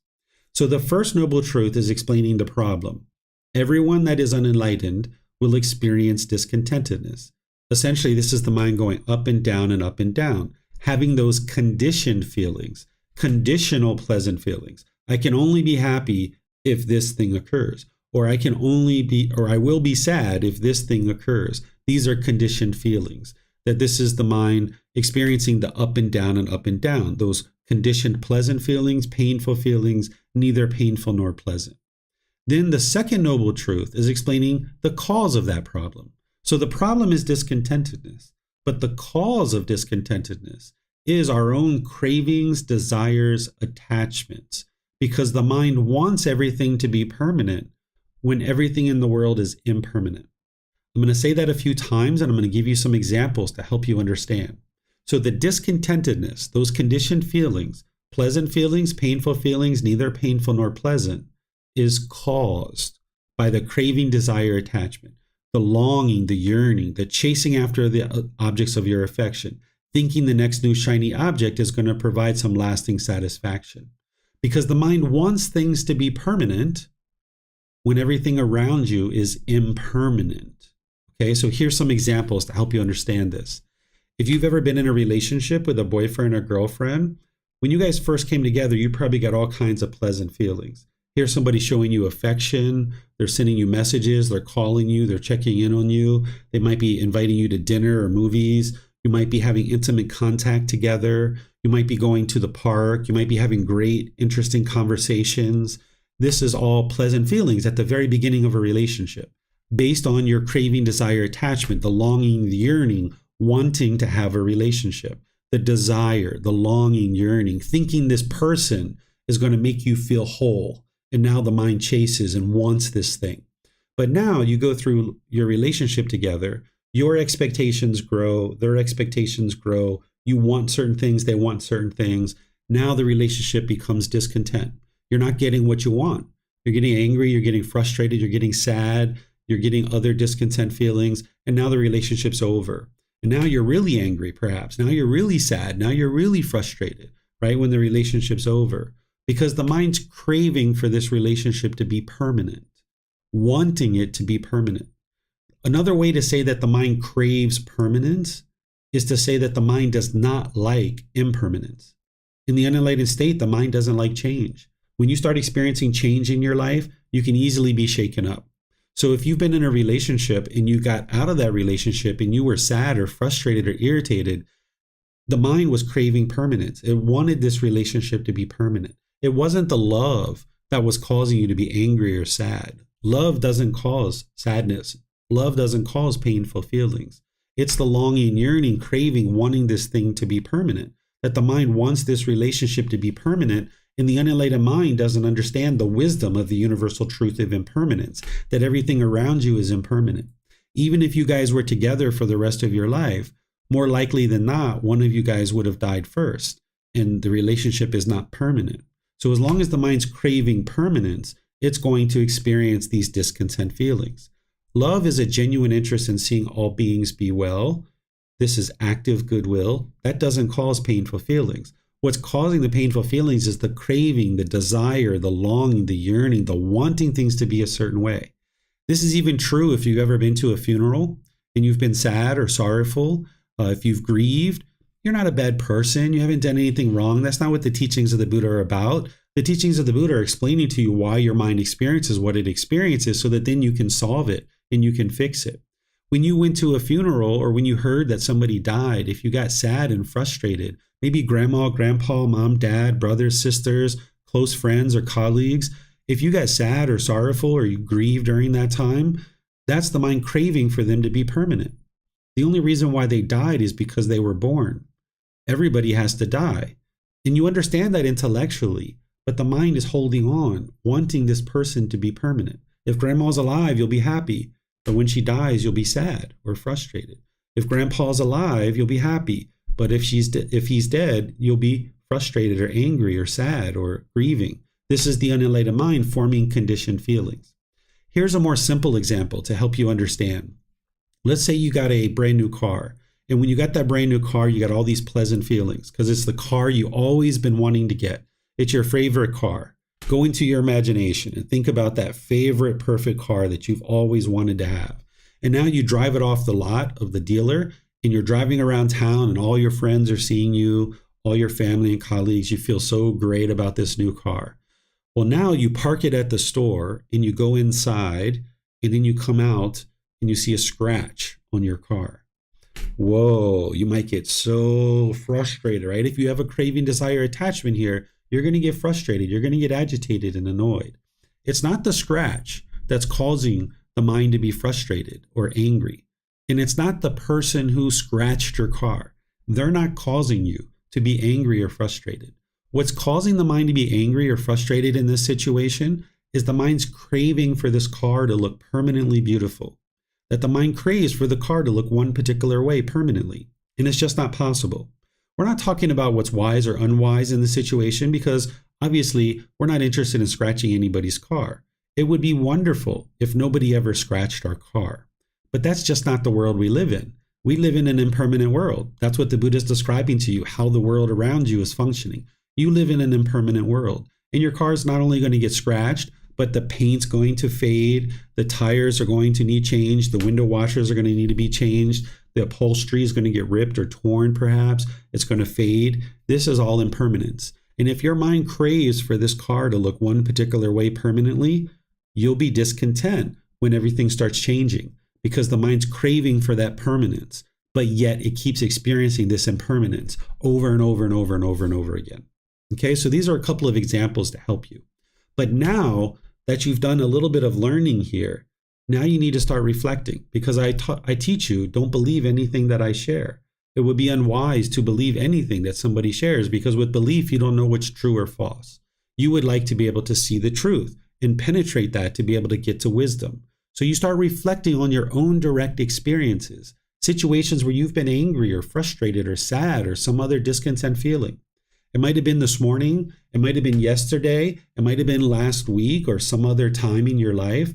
So the first noble truth is explaining the problem. Everyone that is unenlightened will experience discontentedness. Essentially, this is the mind going up and down and up and down, having those conditioned feelings, conditional pleasant feelings. I can only be happy if this thing occurs, or I will be sad if this thing occurs. These are conditioned feelings, that this is the mind experiencing the up and down, those conditioned pleasant feelings, painful feelings, neither painful nor pleasant. Then the second noble truth is explaining the cause of that problem. So the problem is discontentedness, but the cause of discontentedness is our own cravings, desires, attachments, because the mind wants everything to be permanent when everything in the world is impermanent. I'm going to say that a few times and I'm going to give you some examples to help you understand. So the discontentedness, those conditioned feelings, pleasant feelings, painful feelings, neither painful nor pleasant, is caused by the craving, desire, attachment, the longing, the yearning, the chasing after the objects of your affection, thinking the next new shiny object is going to provide some lasting satisfaction. Because the mind wants things to be permanent when everything around you is impermanent. Okay, so here's some examples to help you understand this. If you've ever been in a relationship with a boyfriend or girlfriend, when you guys first came together, you probably got all kinds of pleasant feelings. Here's somebody showing you affection. They're sending you messages. They're calling you. They're checking in on you. They might be inviting you to dinner or movies. You might be having intimate contact together. You might be going to the park. You might be having great, interesting conversations. This is all pleasant feelings at the very beginning of a relationship, based on your craving, desire, attachment, the longing, the yearning, wanting to have a relationship, the desire, the longing, yearning, thinking this person is going to make you feel whole. And now the mind chases and wants this thing. But now you go through your relationship together, your expectations grow, their expectations grow. You want certain things, they want certain things. Now the relationship becomes discontent. You're not getting what you want. You're getting angry, you're getting frustrated, you're getting sad, you're getting other discontent feelings, and now the relationship's over. And now you're really angry, perhaps. Now you're really sad. Now you're really frustrated. right? When the relationship's over, because the mind's craving for this relationship to be permanent, wanting it to be permanent. Another way to say that the mind craves permanence is to say that the mind does not like impermanence. In the unenlightened state, the mind doesn't like change. When you start experiencing change in your life, you can easily be shaken up. So if you've been in a relationship and you got out of that relationship and you were sad or frustrated or irritated, the mind was craving permanence. It wanted this relationship to be permanent. It wasn't the love that was causing you to be angry or sad. Love doesn't cause sadness. Love doesn't cause painful feelings. It's the longing, yearning, craving, wanting this thing to be permanent. That the mind wants this relationship to be permanent, and the unenlightened mind doesn't understand the wisdom of the universal truth of impermanence, that everything around you is impermanent. Even if you guys were together for the rest of your life, more likely than not, one of you guys would have died first, and the relationship is not permanent. So as long as the mind's craving permanence, it's going to experience these discontent feelings. Love is a genuine interest in seeing all beings be well. This is active goodwill. That doesn't cause painful feelings. What's causing the painful feelings is the craving, the desire, the longing, the yearning, the wanting things to be a certain way. This is even true if you've ever been to a funeral and you've been sad or sorrowful. If you've grieved, you're not a bad person. You haven't done anything wrong. That's not what the teachings of the Buddha are about. The teachings of the Buddha are explaining to you why your mind experiences what it experiences so that then you can solve it and you can fix it. When you went to a funeral or when you heard that somebody died, if you got sad and frustrated, maybe grandma, grandpa, mom, dad, brothers, sisters, close friends or colleagues, if you got sad or sorrowful or you grieved during that time, that's the mind craving for them to be permanent. The only reason why they died is because they were born. Everybody has to die. And you understand that intellectually, but the mind is holding on, wanting this person to be permanent. If grandma's alive, you'll be happy. But when she dies, you'll be sad or frustrated. If grandpa's alive, you'll be happy. But if he's dead, you'll be frustrated or angry or sad or grieving. This is the unenlightened mind forming conditioned feelings. Here's a more simple example to help you understand. Let's say you got a brand new car. And when you got that brand new car, you got all these pleasant feelings because it's the car you always been wanting to get. It's your favorite car. Go into your imagination and think about that favorite perfect car that you've always wanted to have. And now you drive it off the lot of the dealer and you're driving around town and all your friends are seeing you, all your family and colleagues. You feel so great about this new car. Well, now you park it at the store and you go inside and then you come out and you see a scratch on your car. Whoa, you might get so frustrated, right? If you have a craving, desire, attachment here, you're going to get frustrated. You're going to get agitated and annoyed. It's not the scratch that's causing the mind to be frustrated or angry. And it's not the person who scratched your car. They're not causing you to be angry or frustrated. What's causing the mind to be angry or frustrated in this situation is the mind's craving for this car to look permanently beautiful. That the mind craves for the car to look one particular way permanently. And it's just not possible. We're not talking about what's wise or unwise in the situation because obviously we're not interested in scratching anybody's car. It would be wonderful if nobody ever scratched our car. But that's just not the world we live in. We live in an impermanent world. That's what the Buddha is describing to you, how the world around you is functioning. You live in an impermanent world. And your car is not only going to get scratched, but the paint's going to fade, the tires are going to need change, the window washers are going to need to be changed, the upholstery is going to get ripped or torn perhaps, it's going to fade. This is all impermanence. And if your mind craves for this car to look one particular way permanently, you'll be discontent when everything starts changing because the mind's craving for that permanence, but yet it keeps experiencing this impermanence over and over and over and over and over again. Okay, so these are a couple of examples to help you. But now that you've done a little bit of learning here, now you need to start reflecting because I teach you, don't believe anything that I share. It would be unwise to believe anything that somebody shares because with belief, you don't know what's true or false. You would like to be able to see the truth and penetrate that to be able to get to wisdom. So you start reflecting on your own direct experiences, situations where you've been angry or frustrated or sad or some other discontent feeling. It might have been this morning, it might have been yesterday, it might have been last week or some other time in your life.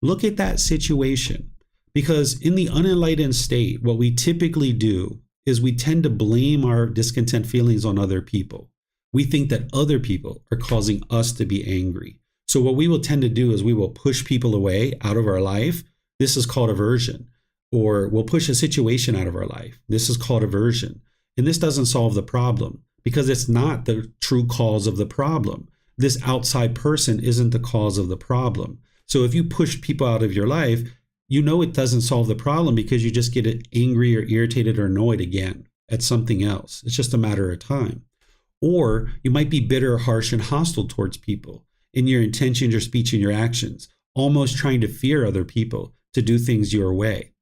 Look at that situation because in the unenlightened state, what we typically do is we tend to blame our discontent feelings on other people. We think that other people are causing us to be angry. So what we will tend to do is we will push people away out of our life. This is called aversion. Or we'll push a situation out of our life. This is called aversion. And this doesn't solve the problem because it's not the true cause of the problem. This outside person isn't the cause of the problem. So if you push people out of your life, you know it doesn't solve the problem because you just get angry or irritated or annoyed again at something else. It's just a matter of time. Or you might be bitter, harsh, and hostile towards people in your intentions, your speech, and your actions, almost trying to fear other people to do things your way.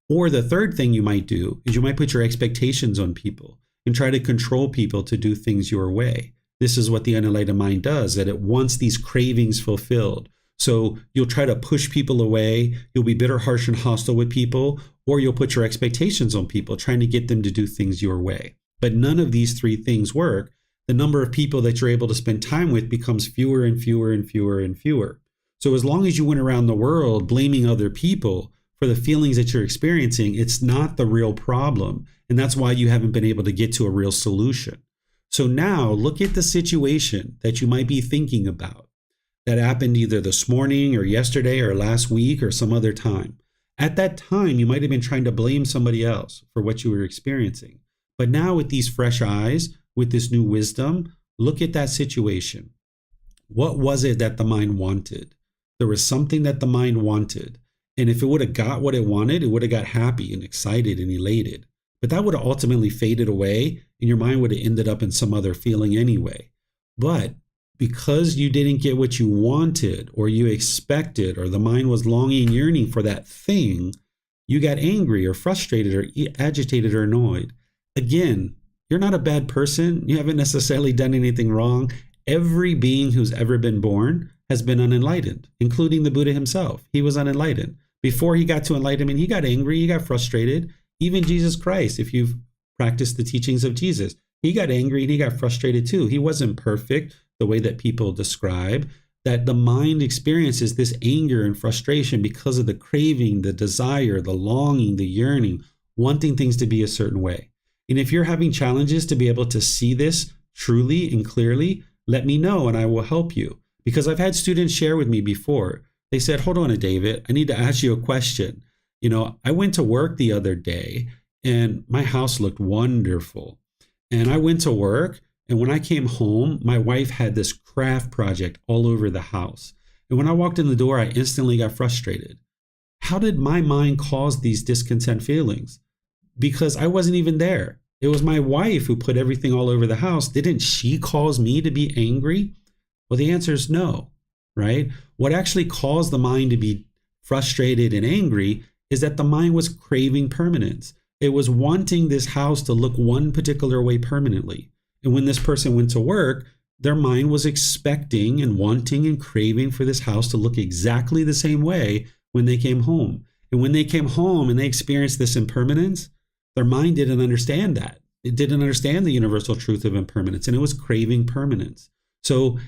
Or the third thing you might do is you might put your expectations on people and try to control people to do things your way. This is what the unenlightened mind does, that it wants these cravings fulfilled. So you'll try to push people away, you'll be bitter, harsh, and hostile with people, or you'll put your expectations on people, trying to get them to do things your way. But none of these three things work. The number of people that you're able to spend time with becomes fewer and fewer and fewer and fewer. So as long as you went around the world blaming other people for the feelings that you're experiencing, it's not the real problem. And that's why you haven't been able to get to a real solution. So now look at the situation that you might be thinking about that happened either this morning or yesterday or last week or some other time. At that time, you might have been trying to blame somebody else for what you were experiencing. But now with these fresh eyes, with this new wisdom, look at that situation. What was it that the mind wanted? There was something that the mind wanted. And if it would have got what it wanted, it would have got happy and excited and elated. But that would have ultimately faded away and your mind would have ended up in some other feeling anyway. But because you didn't get what you wanted or you expected, or the mind was longing and yearning for that thing, you got angry or frustrated or agitated or annoyed. Again, you're not a bad person. You haven't necessarily done anything wrong. Every being who's ever been born has been unenlightened, including the Buddha himself. He was unenlightened. Before he got to enlightenment, he got angry, he got frustrated. Even Jesus Christ, if you've practiced the teachings of Jesus, he got angry and he got frustrated too. He wasn't perfect the way that people describe, that the mind experiences this anger and frustration because of the craving, the desire, the longing, the yearning, wanting things to be a certain way. And if you're having challenges to be able to see this truly and clearly, let me know and I will help you. Because I've had students share with me before. They said, hold on, David, I need to ask you a question. You know, I went to work the other day and my house looked wonderful. And I went to work, and when I came home, my wife had this craft project all over the house. And when I walked in the door, I instantly got frustrated. How did my mind cause these discontent feelings? Because I wasn't even there. It was my wife who put everything all over the house. Didn't she cause me to be angry? Well, the answer is no, right? What actually caused the mind to be frustrated and angry is that the mind was craving permanence. It was wanting this house to look one particular way permanently. And when this person went to work, their mind was expecting and wanting and craving for this house to look exactly the same way when they came home. And when they came home and they experienced this impermanence, their mind didn't understand that. It didn't understand the universal truth of impermanence, and it was craving permanence. So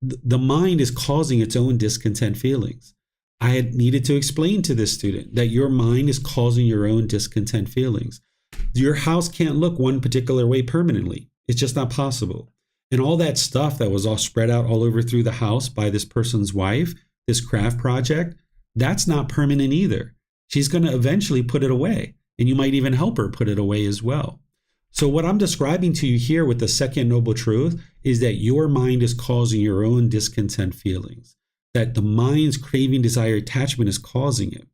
the mind is causing its own discontent feelings. I had needed to explain to this student that your mind is causing your own discontent feelings. Your house can't look one particular way permanently. It's just not possible. And all that stuff that was all spread out all over through the house by this person's wife, this craft project, that's not permanent either. She's going to eventually put it away, and you might even help her put it away as well. So what I'm describing to you here with the second noble truth is that your mind is causing your own discontent feelings, that the mind's craving, desire, attachment is causing it.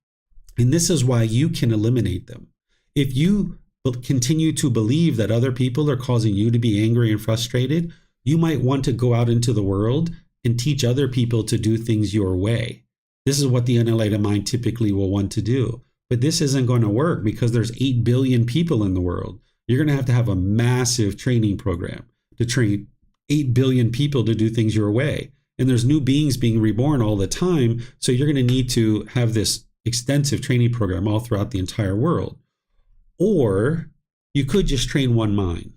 And this is why you can eliminate them. If you continue to believe that other people are causing you to be angry and frustrated, you might want to go out into the world and teach other people to do things your way. This is what the unenlightened mind typically will want to do. But this isn't going to work because there's 8 billion people in the world. You're going to have a massive training program to train 8 billion people to do things your way. And there's new beings being reborn all the time. So you're going to need to have this extensive training program all throughout the entire world. Or you could just train one mind.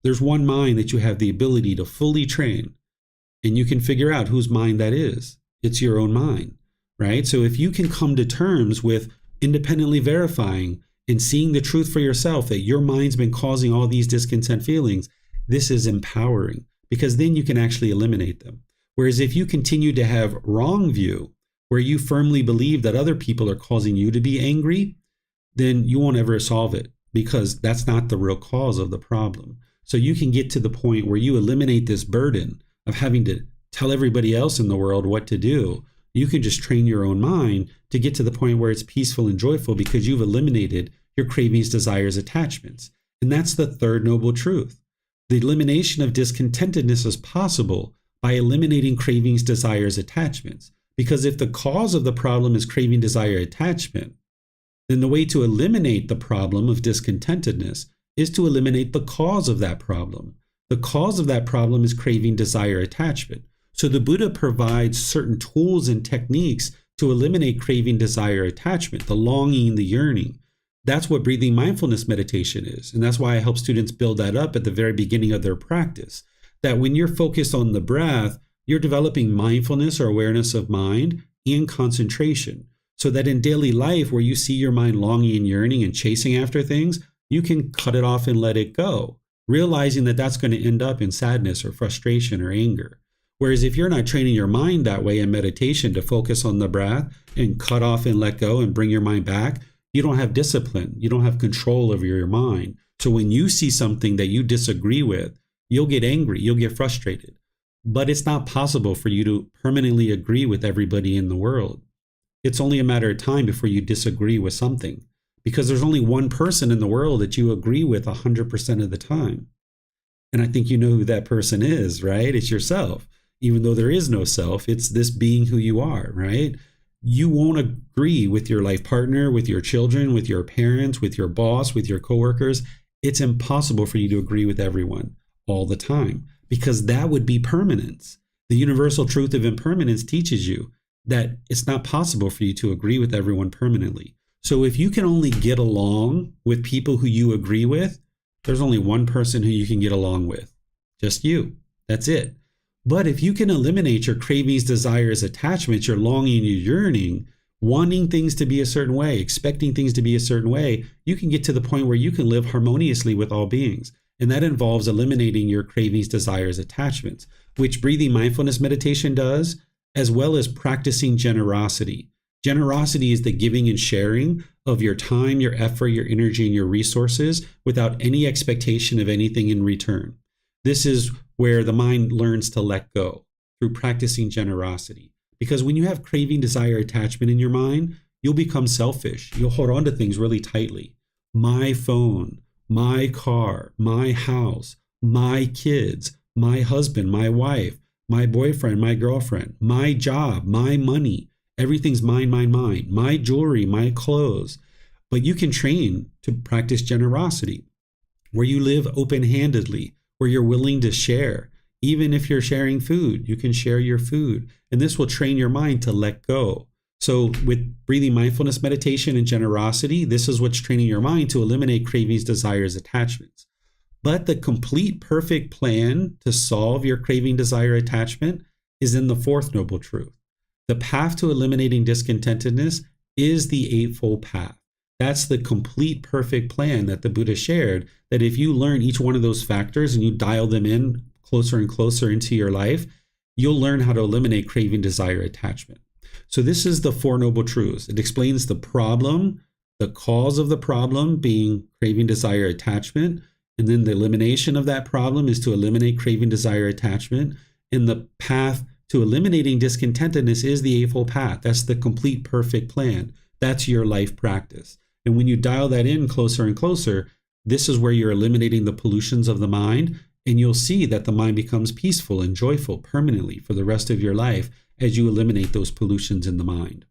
There's one mind that you have the ability to fully train, and you can figure out whose mind that is. It's your own mind, right? So if you can come to terms with independently verifying and seeing the truth for yourself that your mind's been causing all these discontent feelings, this is empowering, because then you can actually eliminate them. Whereas if you continue to have wrong view, where you firmly believe that other people are causing you to be angry, then you won't ever solve it, because that's not the real cause of the problem. So you can get to the point where you eliminate this burden of having to tell everybody else in the world what to do. You can just train your own mind to get to the point where it's peaceful and joyful, because you've eliminated your cravings, desires, attachments. And that's the third noble truth. The elimination of discontentedness is possible by eliminating cravings, desires, attachments. Because if the cause of the problem is craving, desire, attachment, then the way to eliminate the problem of discontentedness is to eliminate the cause of that problem. The cause of that problem is craving, desire, attachment. So the Buddha provides certain tools and techniques to eliminate craving, desire, attachment, the longing, the yearning. That's what breathing mindfulness meditation is. And that's why I help students build that up at the very beginning of their practice. That when you're focused on the breath, you're developing mindfulness or awareness of mind and concentration. So that in daily life, where you see your mind longing and yearning and chasing after things, you can cut it off and let it go, realizing that that's going to end up in sadness or frustration or anger. Whereas if you're not training your mind that way in meditation to focus on the breath and cut off and let go and bring your mind back, you don't have discipline. You don't have control over your mind. So when you see something that you disagree with, you'll get angry, you'll get frustrated. But it's not possible for you to permanently agree with everybody in the world. It's only a matter of time before you disagree with something, because there's only one person in the world that you agree with 100% of the time. And I think you know who that person is, right? It's yourself. Even though there is no self, it's this being who you are, right? You won't agree with your life partner, with your children, with your parents, with your boss, with your coworkers. It's impossible for you to agree with everyone all the time, because that would be permanence. The universal truth of impermanence teaches you that it's not possible for you to agree with everyone permanently. So if you can only get along with people who you agree with, there's only one person who you can get along with, just you. That's it. But if you can eliminate your cravings, desires, attachments, your longing, your yearning, wanting things to be a certain way, expecting things to be a certain way, you can get to the point where you can live harmoniously with all beings. And that involves eliminating your cravings, desires, attachments, which breathing mindfulness meditation does, as well as practicing generosity. Generosity is the giving and sharing of your time, your effort, your energy, and your resources without any expectation of anything in return. This is where the mind learns to let go through practicing generosity. Because when you have craving, desire, attachment in your mind, you'll become selfish. You'll hold on to things really tightly. My phone, my car, my house, my kids, my husband, my wife, my boyfriend, my girlfriend, my job, my money. Everything's mine, mine, mine. My jewelry, my clothes. But you can train to practice generosity, where you live open-handedly, where you're willing to share. Even if you're sharing food, you can share your food. And this will train your mind to let go. So with breathing mindfulness meditation and generosity, this is what's training your mind to eliminate cravings, desires, attachments. But the complete perfect plan to solve your craving, desire, attachment is in the fourth noble truth. The path to eliminating discontentedness is the Eightfold Path. That's the complete perfect plan that the Buddha shared, that if you learn each one of those factors and you dial them in closer and closer into your life, you'll learn how to eliminate craving, desire, attachment. So this is the Four Noble Truths. It explains the problem, the cause of the problem being craving, desire, attachment, and then the elimination of that problem is to eliminate craving, desire, attachment. And the path to eliminating discontentedness is the Eightfold Path. That's the complete perfect plan. That's your life practice. And when you dial that in closer and closer, this is where you're eliminating the pollutions of the mind, and you'll see that the mind becomes peaceful and joyful permanently for the rest of your life as you eliminate those pollutions in the mind.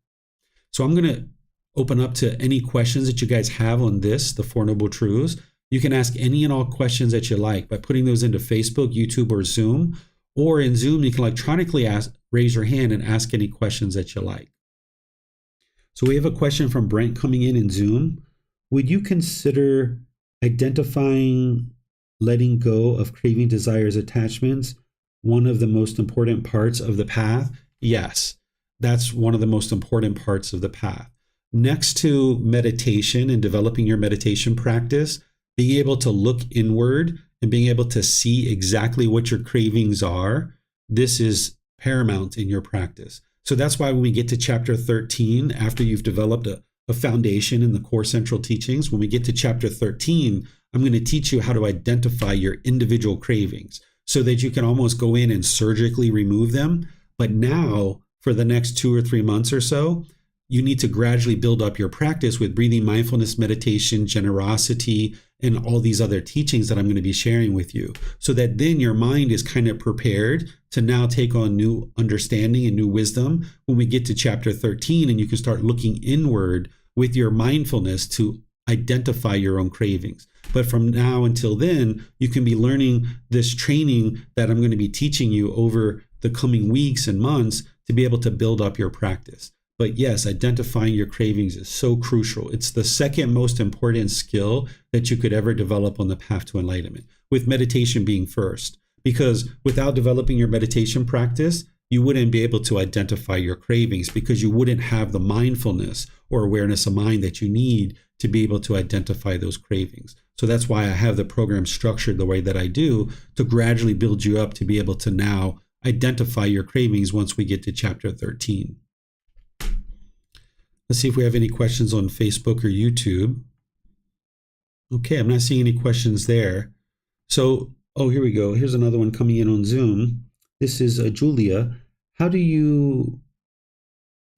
So I'm going to open up to any questions that you guys have on this, the Four Noble Truths. You can ask any and all questions that you like by putting those into Facebook, YouTube, or Zoom. Or in Zoom, you can electronically raise your hand and ask any questions that you like. So we have a question from Brent coming in Zoom. Would you consider identifying letting go of craving, desires, attachments one of the most important parts of the path? Yes, that's one of the most important parts of the path. Next to meditation and developing your meditation practice, being able to look inward and being able to see exactly what your cravings are, this is paramount in your practice. So that's why when we get to chapter 13, after you've developed a foundation in the core central teachings, when we get to chapter 13, I'm going to teach you how to identify your individual cravings so that you can almost go in and surgically remove them. But now, for the next 2 or 3 months or so, you need to gradually build up your practice with breathing, mindfulness, meditation, generosity, and all these other teachings that I'm going to be sharing with you, so that then your mind is kind of prepared to now take on new understanding and new wisdom when we get to chapter 13, and you can start looking inward with your mindfulness to identify your own cravings. But from now until then, you can be learning this training that I'm going to be teaching you over the coming weeks and months to be able to build up your practice. But yes, identifying your cravings is so crucial. It's the second most important skill that you could ever develop on the path to enlightenment, with meditation being first. Because without developing your meditation practice, you wouldn't be able to identify your cravings, because you wouldn't have the mindfulness or awareness of mind that you need to be able to identify those cravings. So that's why I have the program structured the way that I do, to gradually build you up to be able to now identify your cravings once we get to chapter 13. Let's see if we have any questions on Facebook or YouTube. Okay, I'm not seeing any questions there. So, here we go. Here's another one coming in on Zoom. This is Julia. How do you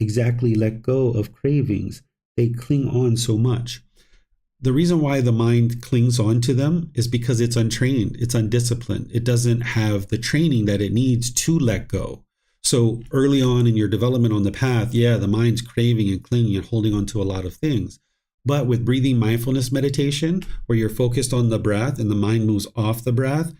exactly let go of cravings? They cling on so much. The reason why the mind clings on to them is because it's untrained, it's undisciplined. It doesn't have the training that it needs to let go. So early on in your development on the path, the mind's craving and clinging and holding on to a lot of things. But with breathing mindfulness meditation, where you're focused on the breath and the mind moves off the breath,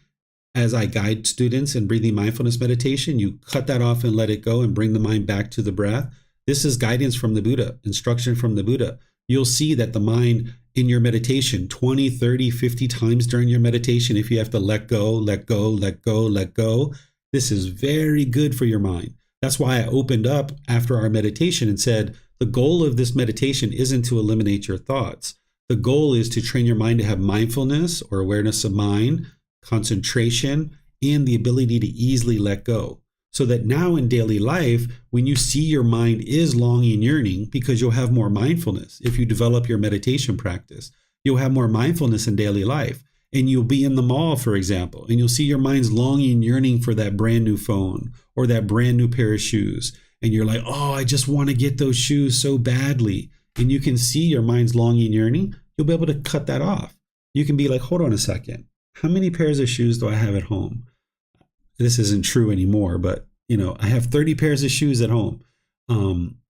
as I guide students in breathing mindfulness meditation, you cut that off and let it go and bring the mind back to the breath. This is guidance from the Buddha, instruction from the Buddha. You'll see that the mind in your meditation 20, 30, 50 times during your meditation, if you have to let go, let go, let go, let go, this is very good for your mind. That's why I opened up after our meditation and said, the goal of this meditation isn't to eliminate your thoughts. The goal is to train your mind to have mindfulness or awareness of mind, concentration, and the ability to easily let go. So that now in daily life, when you see your mind is longing and yearning, because you'll have more mindfulness. If you develop your meditation practice, you'll have more mindfulness in daily life. And you'll be in the mall, for example, and you'll see your mind's longing and yearning for that brand new phone or that brand new pair of shoes. And you're like, I just want to get those shoes so badly. And you can see your mind's longing and yearning. You'll be able to cut that off. You can be like, hold on a second. How many pairs of shoes do I have at home? This isn't true anymore, but I have 30 pairs of shoes at home.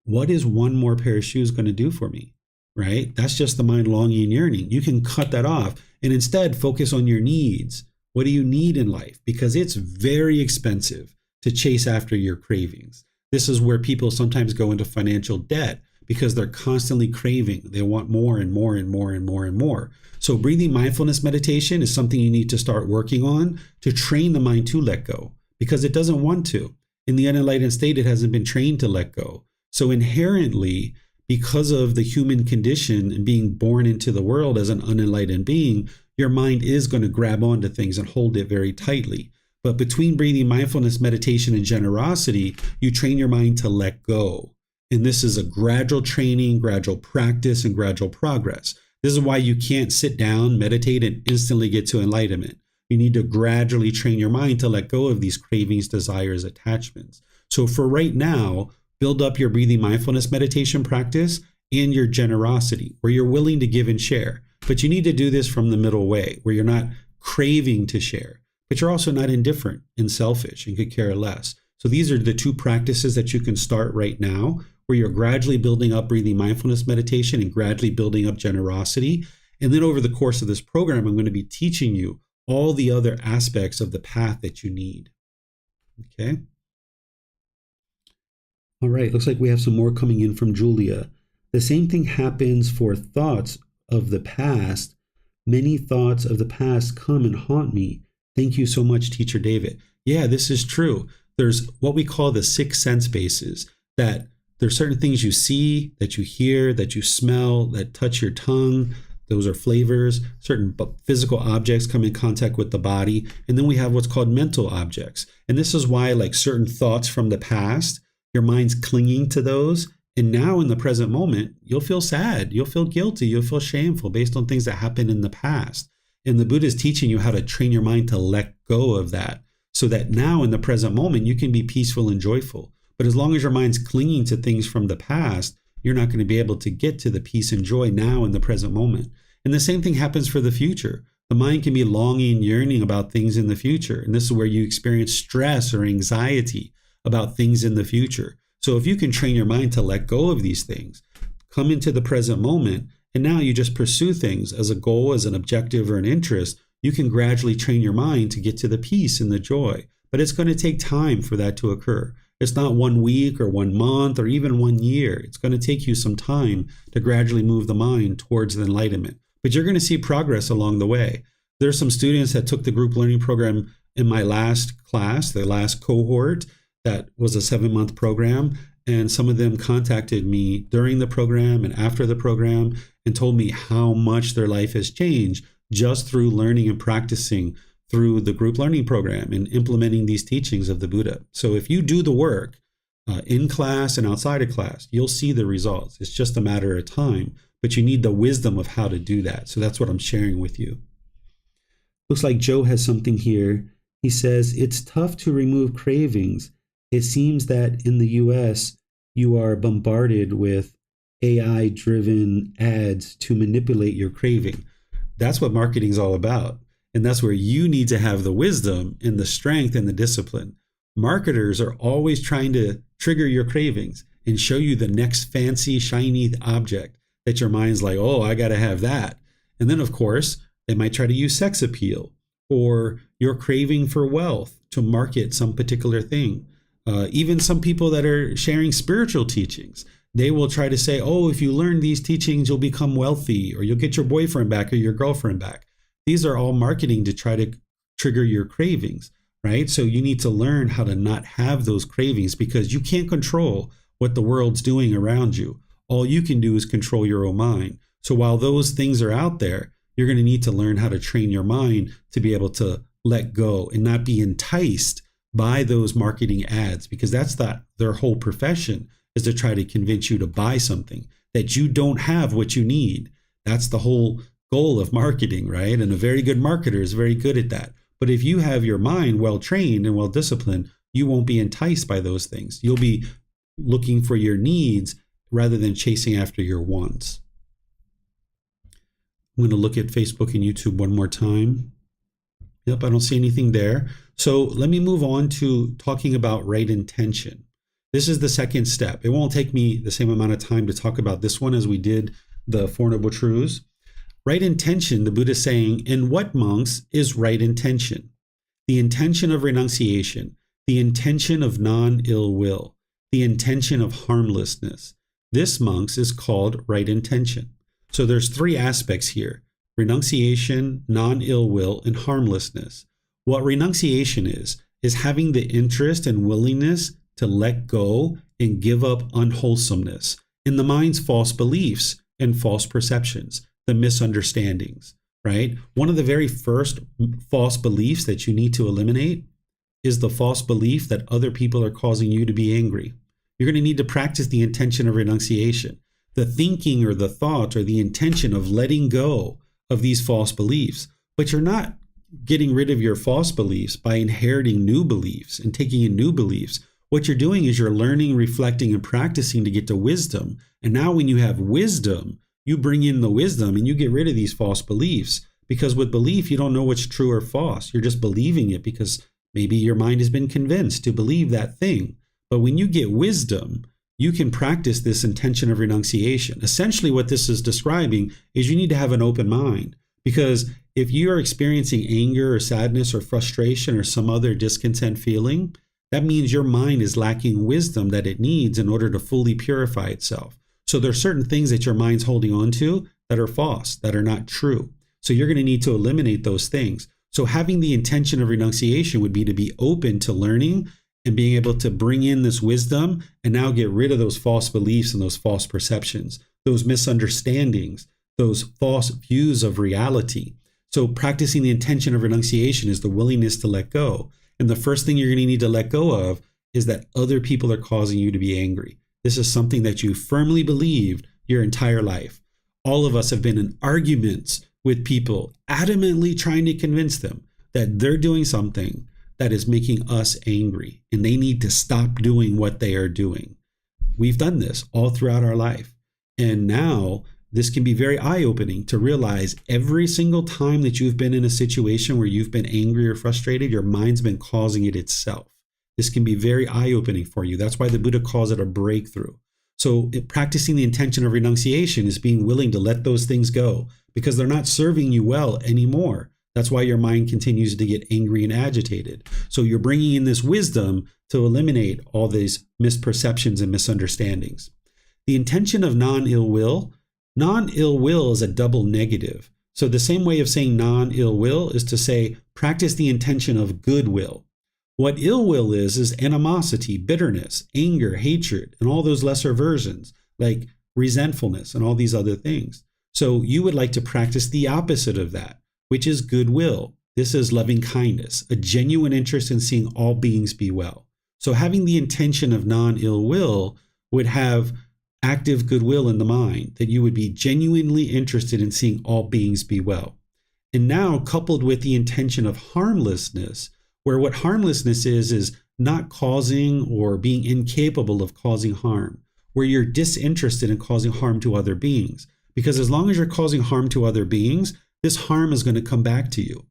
What is one more pair of shoes going to do for me? Right? That's just the mind longing and yearning. You can cut that off and instead focus on your needs. What do you need in life? Because it's very expensive to chase after your cravings. This is where people sometimes go into financial debt, because they're constantly craving. They want more and more and more and more and more. So breathing mindfulness meditation is something you need to start working on to train the mind to let go, because it doesn't want to. In the unenlightened state, it hasn't been trained to let go. So inherently, because of the human condition and being born into the world as an unenlightened being, your mind is going to grab onto things and hold it very tightly. But between breathing mindfulness meditation and generosity, you train your mind to let go. And this is a gradual training, gradual practice, and gradual progress. This is why you can't sit down, meditate, and instantly get to enlightenment. You need to gradually train your mind to let go of these cravings, desires, attachments. So for right now, build up your breathing mindfulness meditation practice and your generosity, where you're willing to give and share. But you need to do this from the middle way, where you're not craving to share, but you're also not indifferent and selfish and could care less. So these are the two practices that you can start right now, where you're gradually building up breathing mindfulness meditation and gradually building up generosity. And then over the course of this program, I'm going to be teaching you all the other aspects of the path that you need. Okay. All right, looks like we have some more coming in from Julia. The same thing happens for thoughts of the past. Many thoughts of the past come and haunt me. Thank you so much, Teacher David. Yeah, this is true. There's what we call the six sense bases, that there's certain things you see, that you hear, that you smell, that touch your tongue, Those are flavors. Certain physical objects come in contact with the body. And then we have what's called mental objects. And this is why, like, certain thoughts from the past, your mind's clinging to those. And now in the present moment, you'll feel sad. You'll feel guilty. You'll feel shameful based on things that happened in the past. And the Buddha is teaching you how to train your mind to let go of that, so that now in the present moment, you can be peaceful and joyful. But as long as your mind's clinging to things from the past, you're not going to be able to get to the peace and joy now in the present moment. And the same thing happens for the future. The mind can be longing, yearning about things in the future. And this is where you experience stress or anxiety about things in the future. So if you can train your mind to let go of these things, come into the present moment, and now you just pursue things as a goal, as an objective or an interest, you can gradually train your mind to get to the peace and the joy. But it's going to take time for that to occur. It's not 1 week or 1 month or even 1 year. It's going to take you some time to gradually move the mind towards the enlightenment. But you're going to see progress along the way. There's some students that took the group learning program in my last class, the last cohort, that was a 7-month program. And some of them contacted me during the program and after the program and told me how much their life has changed just through learning and practicing through the group learning program and implementing these teachings of the Buddha. So if you do the work in class and outside of class, you'll see the results. It's just a matter of time, but you need the wisdom of how to do that. So that's what I'm sharing with you. Looks like Joe has something here. He says, it's tough to remove cravings. It seems that in the US, you are bombarded with AI-driven ads to manipulate your craving. That's what marketing is all about. And that's where you need to have the wisdom and the strength and the discipline. Marketers are always trying to trigger your cravings and show you the next fancy, shiny object that your mind's like, oh, I got to have that. And then, of course, they might try to use sex appeal or your craving for wealth to market some particular thing. Even some people that are sharing spiritual teachings, they will try to say, oh, if you learn these teachings, you'll become wealthy or you'll get your boyfriend back or your girlfriend back. These are all marketing to try to trigger your cravings, right? So you need to learn how to not have those cravings because you can't control what the world's doing around you. All you can do is control your own mind. So while those things are out there, you're going to need to learn how to train your mind to be able to let go and not be enticed by those marketing ads, because that's their whole profession is to try to convince you to buy something that you don't have what you need. That's the whole goal of marketing, right? And a very good marketer is very good at that. But if you have your mind well trained and well disciplined, you won't be enticed by those things. You'll be looking for your needs rather than chasing after your wants. I'm going to look at Facebook and YouTube one more time. Yep, I don't see anything there. So let me move on to talking about right intention. This is the second step. It won't take me the same amount of time to talk about this one as we did the Four Noble Truths. Right intention, the Buddha is saying, in what, monks, is right intention? The intention of renunciation, the intention of non-ill will, the intention of harmlessness. This, monks, is called right intention. So there's 3 aspects here: renunciation, non-ill will, and harmlessness. What renunciation is having the interest and willingness to let go and give up unwholesomeness in the mind's false beliefs and false perceptions, the misunderstandings, right? One of the very first false beliefs that you need to eliminate is the false belief that other people are causing you to be angry. You're going to need to practice the intention of renunciation, the thinking or the thought or the intention of letting go of these false beliefs. But you're not getting rid of your false beliefs by inheriting new beliefs and taking in new beliefs. What you're doing is you're learning, reflecting, and practicing to get to wisdom. And now when you have wisdom, you bring in the wisdom and you get rid of these false beliefs. Because with belief, you don't know what's true or false. You're just believing it because maybe your mind has been convinced to believe that thing. But when you get wisdom, you can practice this intention of renunciation. Essentially, what this is describing is you need to have an open mind. Because if you are experiencing anger or sadness or frustration or some other discontent feeling, that means your mind is lacking wisdom that it needs in order to fully purify itself. So there are certain things that your mind's holding on to that are false, that are not true. So you're going to need to eliminate those things. So having the intention of renunciation would be to be open to learning and being able to bring in this wisdom and now get rid of those false beliefs and those false perceptions, those misunderstandings those false views of reality. So practicing the intention of renunciation is the willingness to let go. And the first thing you're going to need to let go of is that other people are causing you to be angry. This is something that you firmly believed your entire life. All of us have been in arguments with people, adamantly trying to convince them that they're doing something that is making us angry and they need to stop doing what they are doing. We've done this all throughout our life. And now this can be very eye-opening to realize every single time that you've been in a situation where you've been angry or frustrated, your mind's been causing it itself. This can be very eye-opening for you. That's why the Buddha calls it a breakthrough. So practicing the intention of renunciation is being willing to let those things go because they're not serving you well anymore. That's why your mind continues to get angry and agitated. So you're bringing in this wisdom to eliminate all these misperceptions and misunderstandings. The intention of non-ill will is a double negative. So the same way of saying non-ill will is to say practice the intention of goodwill. What ill will is animosity, bitterness, anger, hatred, and all those lesser versions like resentfulness and all these other things. So you would like to practice the opposite of that, which is goodwill. This is loving kindness, a genuine interest in seeing all beings be well. So having the intention of non-ill will would have active goodwill in the mind, that you would be genuinely interested in seeing all beings be well. And now coupled with the intention of harmlessness, where what harmlessness is not causing or being incapable of causing harm, where you're disinterested in causing harm to other beings. Because as long as you're causing harm to other beings, this harm is going to come back to you.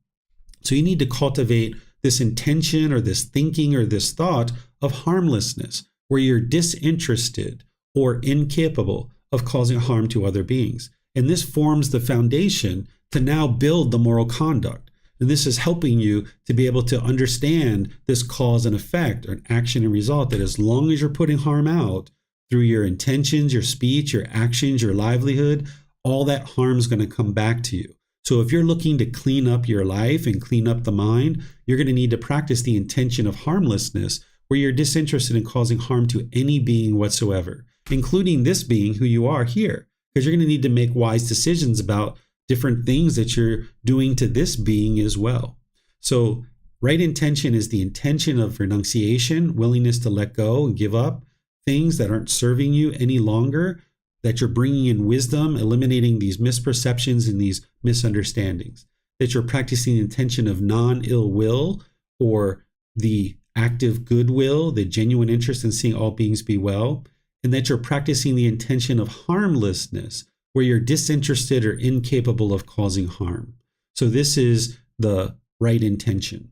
So you need to cultivate this intention or this thinking or this thought of harmlessness, where you're disinterested or incapable of causing harm to other beings. And this forms the foundation to now build the moral conduct. And this is helping you to be able to understand this cause and effect, or an action and result, that as long as you're putting harm out through your intentions, your speech, your actions, your livelihood, all that harm is going to come back to you. So if you're looking to clean up your life and clean up the mind, you're going to need to practice the intention of harmlessness, where you're disinterested in causing harm to any being whatsoever, including this being who you are here, because you're going to need to make wise decisions about different things that you're doing to this being as well. So right intention is the intention of renunciation, willingness to let go and give up things that aren't serving you any longer, that you're bringing in wisdom, eliminating these misperceptions and these misunderstandings, that you're practicing the intention of non-ill will, or the active goodwill, the genuine interest in seeing all beings be well, and that you're practicing the intention of harmlessness, where you're disinterested or incapable of causing harm. So this is the right intention.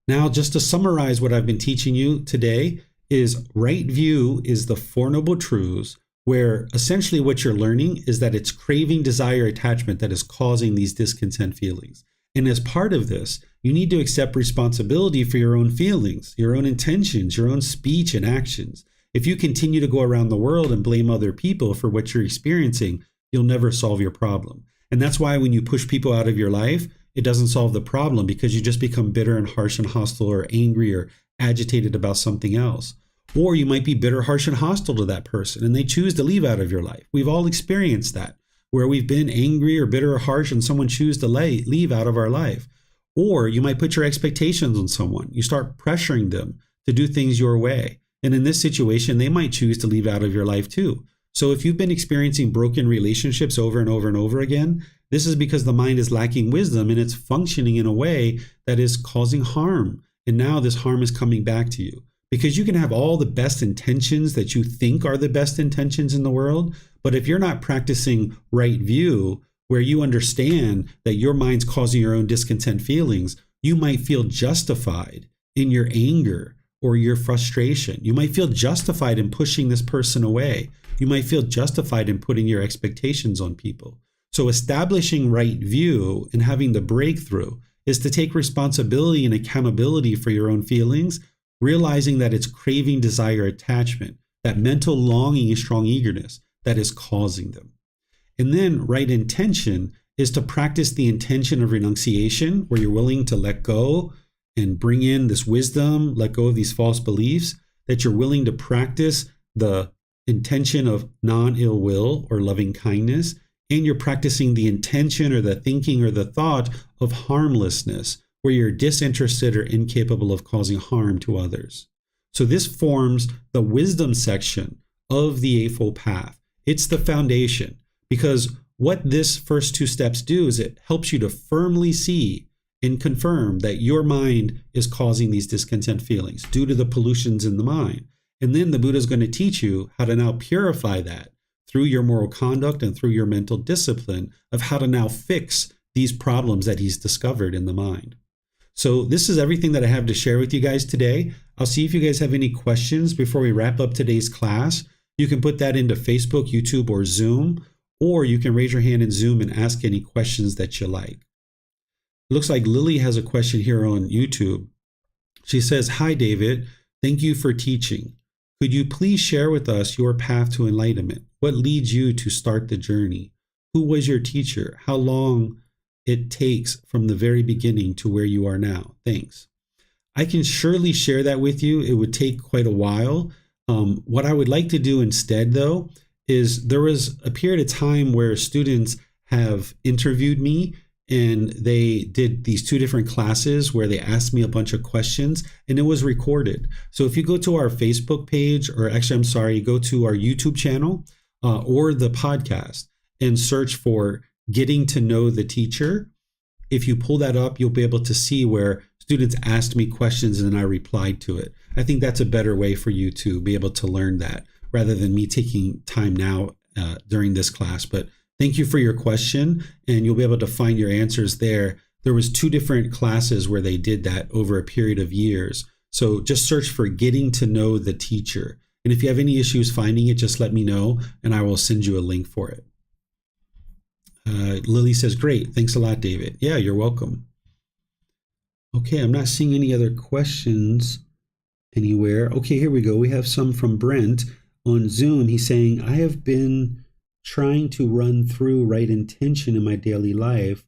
Now, just to summarize what I've been teaching you today, is right view is the Four Noble Truths, where essentially what you're learning is that it's craving, desire, attachment that is causing these discontent feelings. And as part of this, you need to accept responsibility for your own feelings, your own intentions, your own speech and actions. If you continue to go around the world and blame other people for what you're experiencing, you'll never solve your problem. And that's why when you push people out of your life, it doesn't solve the problem, because you just become bitter and harsh and hostile, or angry or agitated about something else. Or you might be bitter, harsh, and hostile to that person, and they choose to leave out of your life. We've all experienced that, where we've been angry or bitter or harsh and someone chooses to leave out of our life. Or you might put your expectations on someone. You start pressuring them to do things your way. And in this situation, they might choose to leave out of your life too. So if you've been experiencing broken relationships over and over and over again, this is because the mind is lacking wisdom and it's functioning in a way that is causing harm. And now this harm is coming back to you. Because you can have all the best intentions that you think are the best intentions in the world, but if you're not practicing right view, where you understand that your mind's causing your own discontent feelings, you might feel justified in your anger or your frustration. You might feel justified in pushing this person away. You might feel justified in putting your expectations on people. So establishing right view and having the breakthrough is to take responsibility and accountability for your own feelings, realizing that it's craving, desire, attachment, that mental longing and strong eagerness that is causing them. And then right intention is to practice the intention of renunciation, where you're willing to let go and bring in this wisdom, let go of these false beliefs, that you're willing to practice the intention of non-ill will or loving kindness, and you're practicing the intention or the thinking or the thought of harmlessness, where you're disinterested or incapable of causing harm to others. So this forms the wisdom section of the Eightfold Path. It's the foundation, because what this first two steps do is it helps you to firmly see and confirm that your mind is causing these discontent feelings due to the pollutions in the mind. And then the Buddha is going to teach you how to now purify that through your moral conduct and through your mental discipline of how to now fix these problems that he's discovered in the mind. So this is everything that I have to share with you guys today. I'll see if you guys have any questions before we wrap up today's class. You can put that into Facebook, YouTube, or Zoom, or you can raise your hand in Zoom and ask any questions that you like. It looks like Lily has a question here on YouTube. She says, "Hi, David. Thank you for teaching. Could you please share with us your path to enlightenment? What leads you to start the journey? Who was your teacher? How long it takes from the very beginning to where you are now? Thanks." I can surely share that with you. It would take quite a while. What I would like to do instead, though, is there was a period of time where students have interviewed me, and they did these two different classes where they asked me a bunch of questions, and it was recorded. So if you go to our Facebook page, or actually, I'm sorry, go to our YouTube channel or the podcast and search for Getting to Know the Teacher. If you pull that up, you'll be able to see where students asked me questions and I replied to it. I think that's a better way for you to be able to learn that rather than me taking time now during this class. But thank you for your question, and you'll be able to find your answers there. There was two different classes where they did that over a period of years. So just search for Getting to Know the Teacher. And if you have any issues finding it, just let me know and I will send you a link for it. Lily says, "Great. Thanks a lot, David." Yeah, you're welcome. Okay, I'm not seeing any other questions anywhere. Okay, here we go. We have some from Brent on Zoom. He's saying, "I have been trying to run through right intention in my daily life,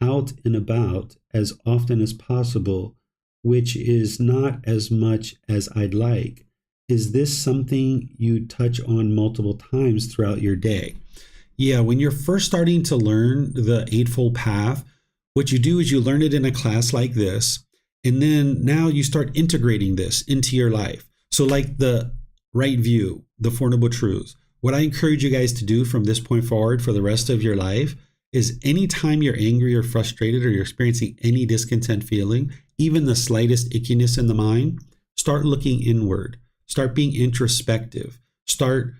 out and about as often as possible, which is not as much as I'd like. Is this something you touch on multiple times throughout your day?" Yeah, when you're first starting to learn the Eightfold Path, what you do is you learn it in a class like this, and then now you start integrating this into your life. So like the right view, the Four Noble Truths, what I encourage you guys to do from this point forward for the rest of your life is anytime you're angry or frustrated or you're experiencing any discontent feeling, even the slightest ickiness in the mind, start looking inward, start being introspective, start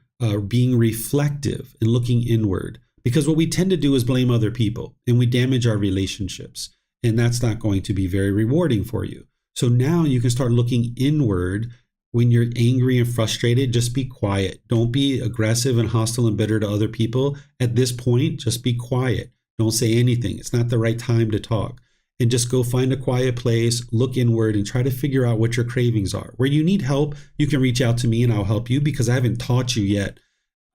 being reflective and looking inward. Because what we tend to do is blame other people and we damage our relationships. And that's not going to be very rewarding for you. So now you can start looking inward. When you're angry and frustrated, just be quiet. Don't be aggressive and hostile and bitter to other people. At this point, just be quiet. Don't say anything. It's not the right time to talk. And just go find a quiet place, look inward, and try to figure out what your cravings are. Where you need help, you can reach out to me and I'll help you, because I haven't taught you yet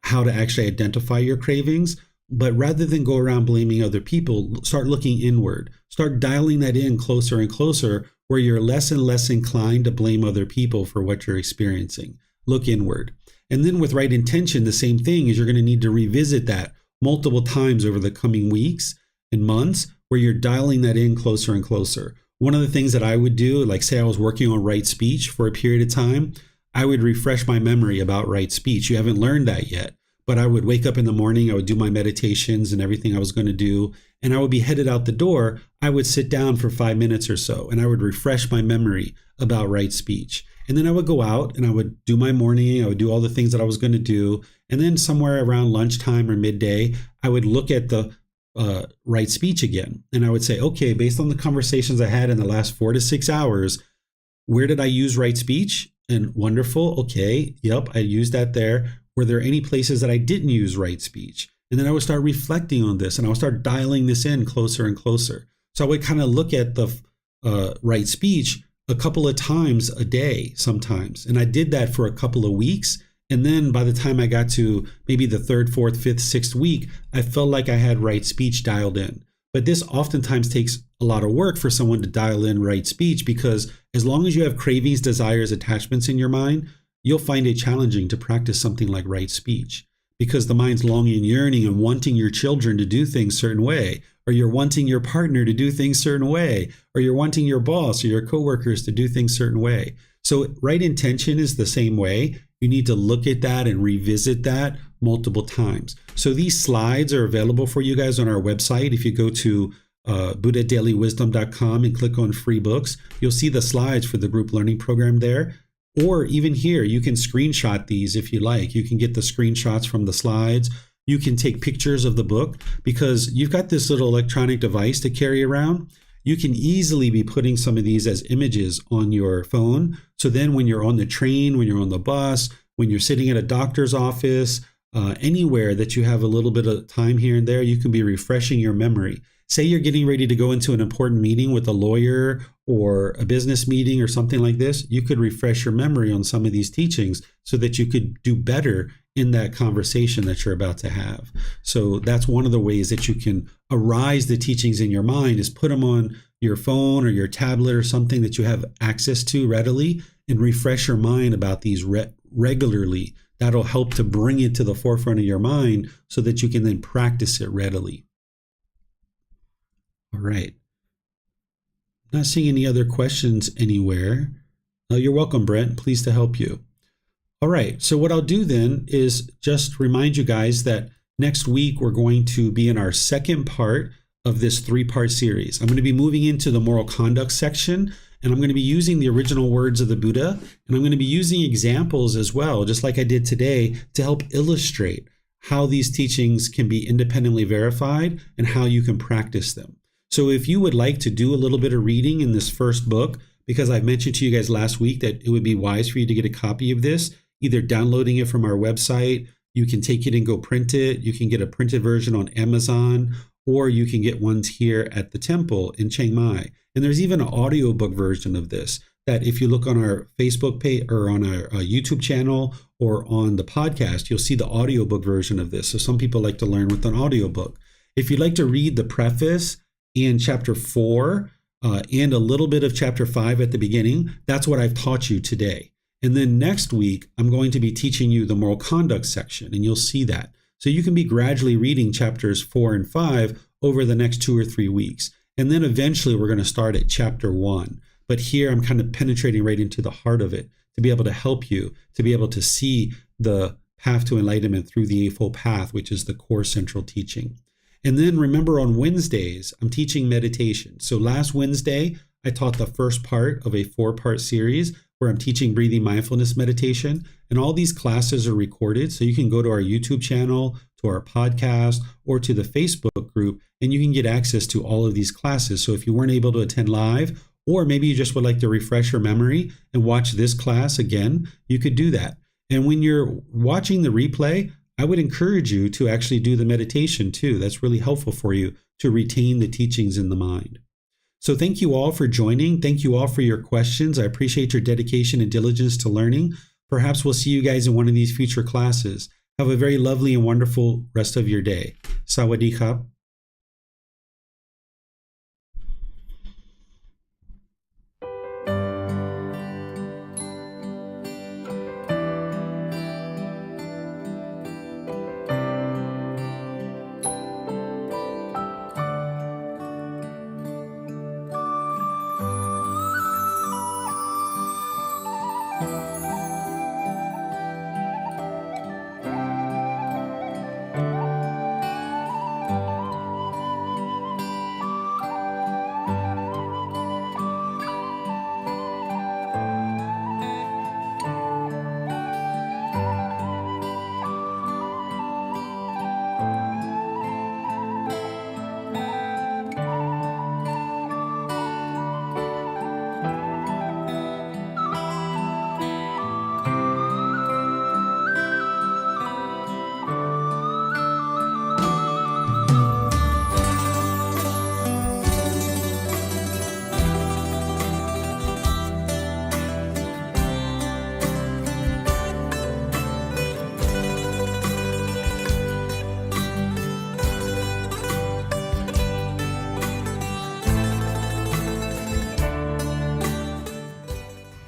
how to actually identify your cravings. But rather than go around blaming other people, start looking inward. Start dialing that in closer and closer, where you're less and less inclined to blame other people for what you're experiencing. Look inward. And then with right intention, the same thing is you're going to need to revisit that multiple times over the coming weeks and months, where you're dialing that in closer and closer. One of the things that I would do, like say I was working on right speech for a period of time, I would refresh my memory about right speech. You haven't learned that yet, but I would wake up in the morning, I would do my meditations and everything I was going to do, and I would be headed out the door. I would sit down for 5 minutes or so, and I would refresh my memory about right speech. And then I would go out and I would do my morning, I would do all the things that I was going to do. And then somewhere around lunchtime or midday, I would look at the right speech again. And I would say, okay, based on the conversations I had in the last 4 to 6 hours, where did I use right speech? And wonderful. Okay. Yep. I used that there. Were there any places that I didn't use right speech? And then I would start reflecting on this and I would start dialing this in closer and closer. So I would kind of look at the right speech a couple of times a day sometimes. And I did that for a couple of weeks. And then by the time I got to maybe the 3rd, 4th, 5th, 6th week, I felt like I had right speech dialed in. But this oftentimes takes a lot of work for someone to dial in right speech, because as long as you have cravings, desires, attachments in your mind, you'll find it challenging to practice something like right speech, because the mind's longing and yearning and wanting your children to do things a certain way, or you're wanting your partner to do things a certain way, or you're wanting your boss or your coworkers to do things a certain way. So right intention is the same way. You need to look at that and revisit that multiple times. So these slides are available for you guys on our website. If you go to buddhadailywisdom.com and click on free books, you'll see the slides for the group learning program there. Or even here, you can screenshot these if you like. You can get the screenshots from the slides. You can take pictures of the book, because you've got this little electronic device to carry around. You can easily be putting some of these as images on your phone. So then when you're on the train, when you're on the bus, when you're sitting at a doctor's office, anywhere that you have a little bit of time here and there, you can be refreshing your memory. Say you're getting ready to go into an important meeting with a lawyer or a business meeting or something like this, you could refresh your memory on some of these teachings so that you could do better in that conversation that you're about to have. So that's one of the ways that you can arise the teachings in your mind, is put them on your phone or your tablet or something that you have access to readily, and refresh your mind about these regularly. That'll help to bring it to the forefront of your mind so that you can then practice it readily. All right. Not seeing any other questions anywhere. You're welcome, Brent. Pleased to help you. All right. So what I'll do then is just remind you guys that next week we're going to be in our second part of this 3-part series. I'm going to be moving into the moral conduct section, and I'm going to be using the original words of the Buddha, and I'm going to be using examples as well, just like I did today, to help illustrate how these teachings can be independently verified and how you can practice them. So if you would like to do a little bit of reading in this first book, because I've mentioned to you guys last week that it would be wise for you to get a copy of this, either downloading it from our website, you can take it and go print it, you can get a printed version on Amazon, or you can get ones here at the temple in Chiang Mai. And there's even an audiobook version of this that if you look on our Facebook page or on our YouTube channel or on the podcast, you'll see the audiobook version of this. So some people like to learn with an audiobook. If you'd like to read the preface and chapter 4 and a little bit of chapter 5 at the beginning, that's what I've taught you today. And then next week, I'm going to be teaching you the moral conduct section, and you'll see that. So you can be gradually reading chapters 4 and 5 over the next 2 or 3 weeks. And then eventually we're going to start at chapter 1. But here I'm kind of penetrating right into the heart of it to be able to help you, to be able to see the path to enlightenment through the Eightfold Path, which is the core central teaching. And then remember, on Wednesdays, I'm teaching meditation. So last Wednesday, I taught the first part of a 4-part series where I'm teaching breathing mindfulness meditation. And all these classes are recorded. So you can go to our YouTube channel, to our podcast, or to the Facebook group, and you can get access to all of these classes. So if you weren't able to attend live, or maybe you just would like to refresh your memory and watch this class again, you could do that. And when you're watching the replay, I would encourage you to actually do the meditation too. That's really helpful for you to retain the teachings in the mind. So thank you all for joining. Thank you all for your questions. I appreciate your dedication and diligence to learning. Perhaps we'll see you guys in one of these future classes. Have a very lovely and wonderful rest of your day. Sawadee krap.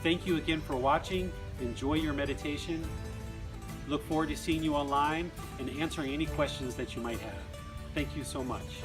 Thank you again for watching. enjoy your meditation. Look forward to seeing you online and answering any questions that you might have. Thank you so much.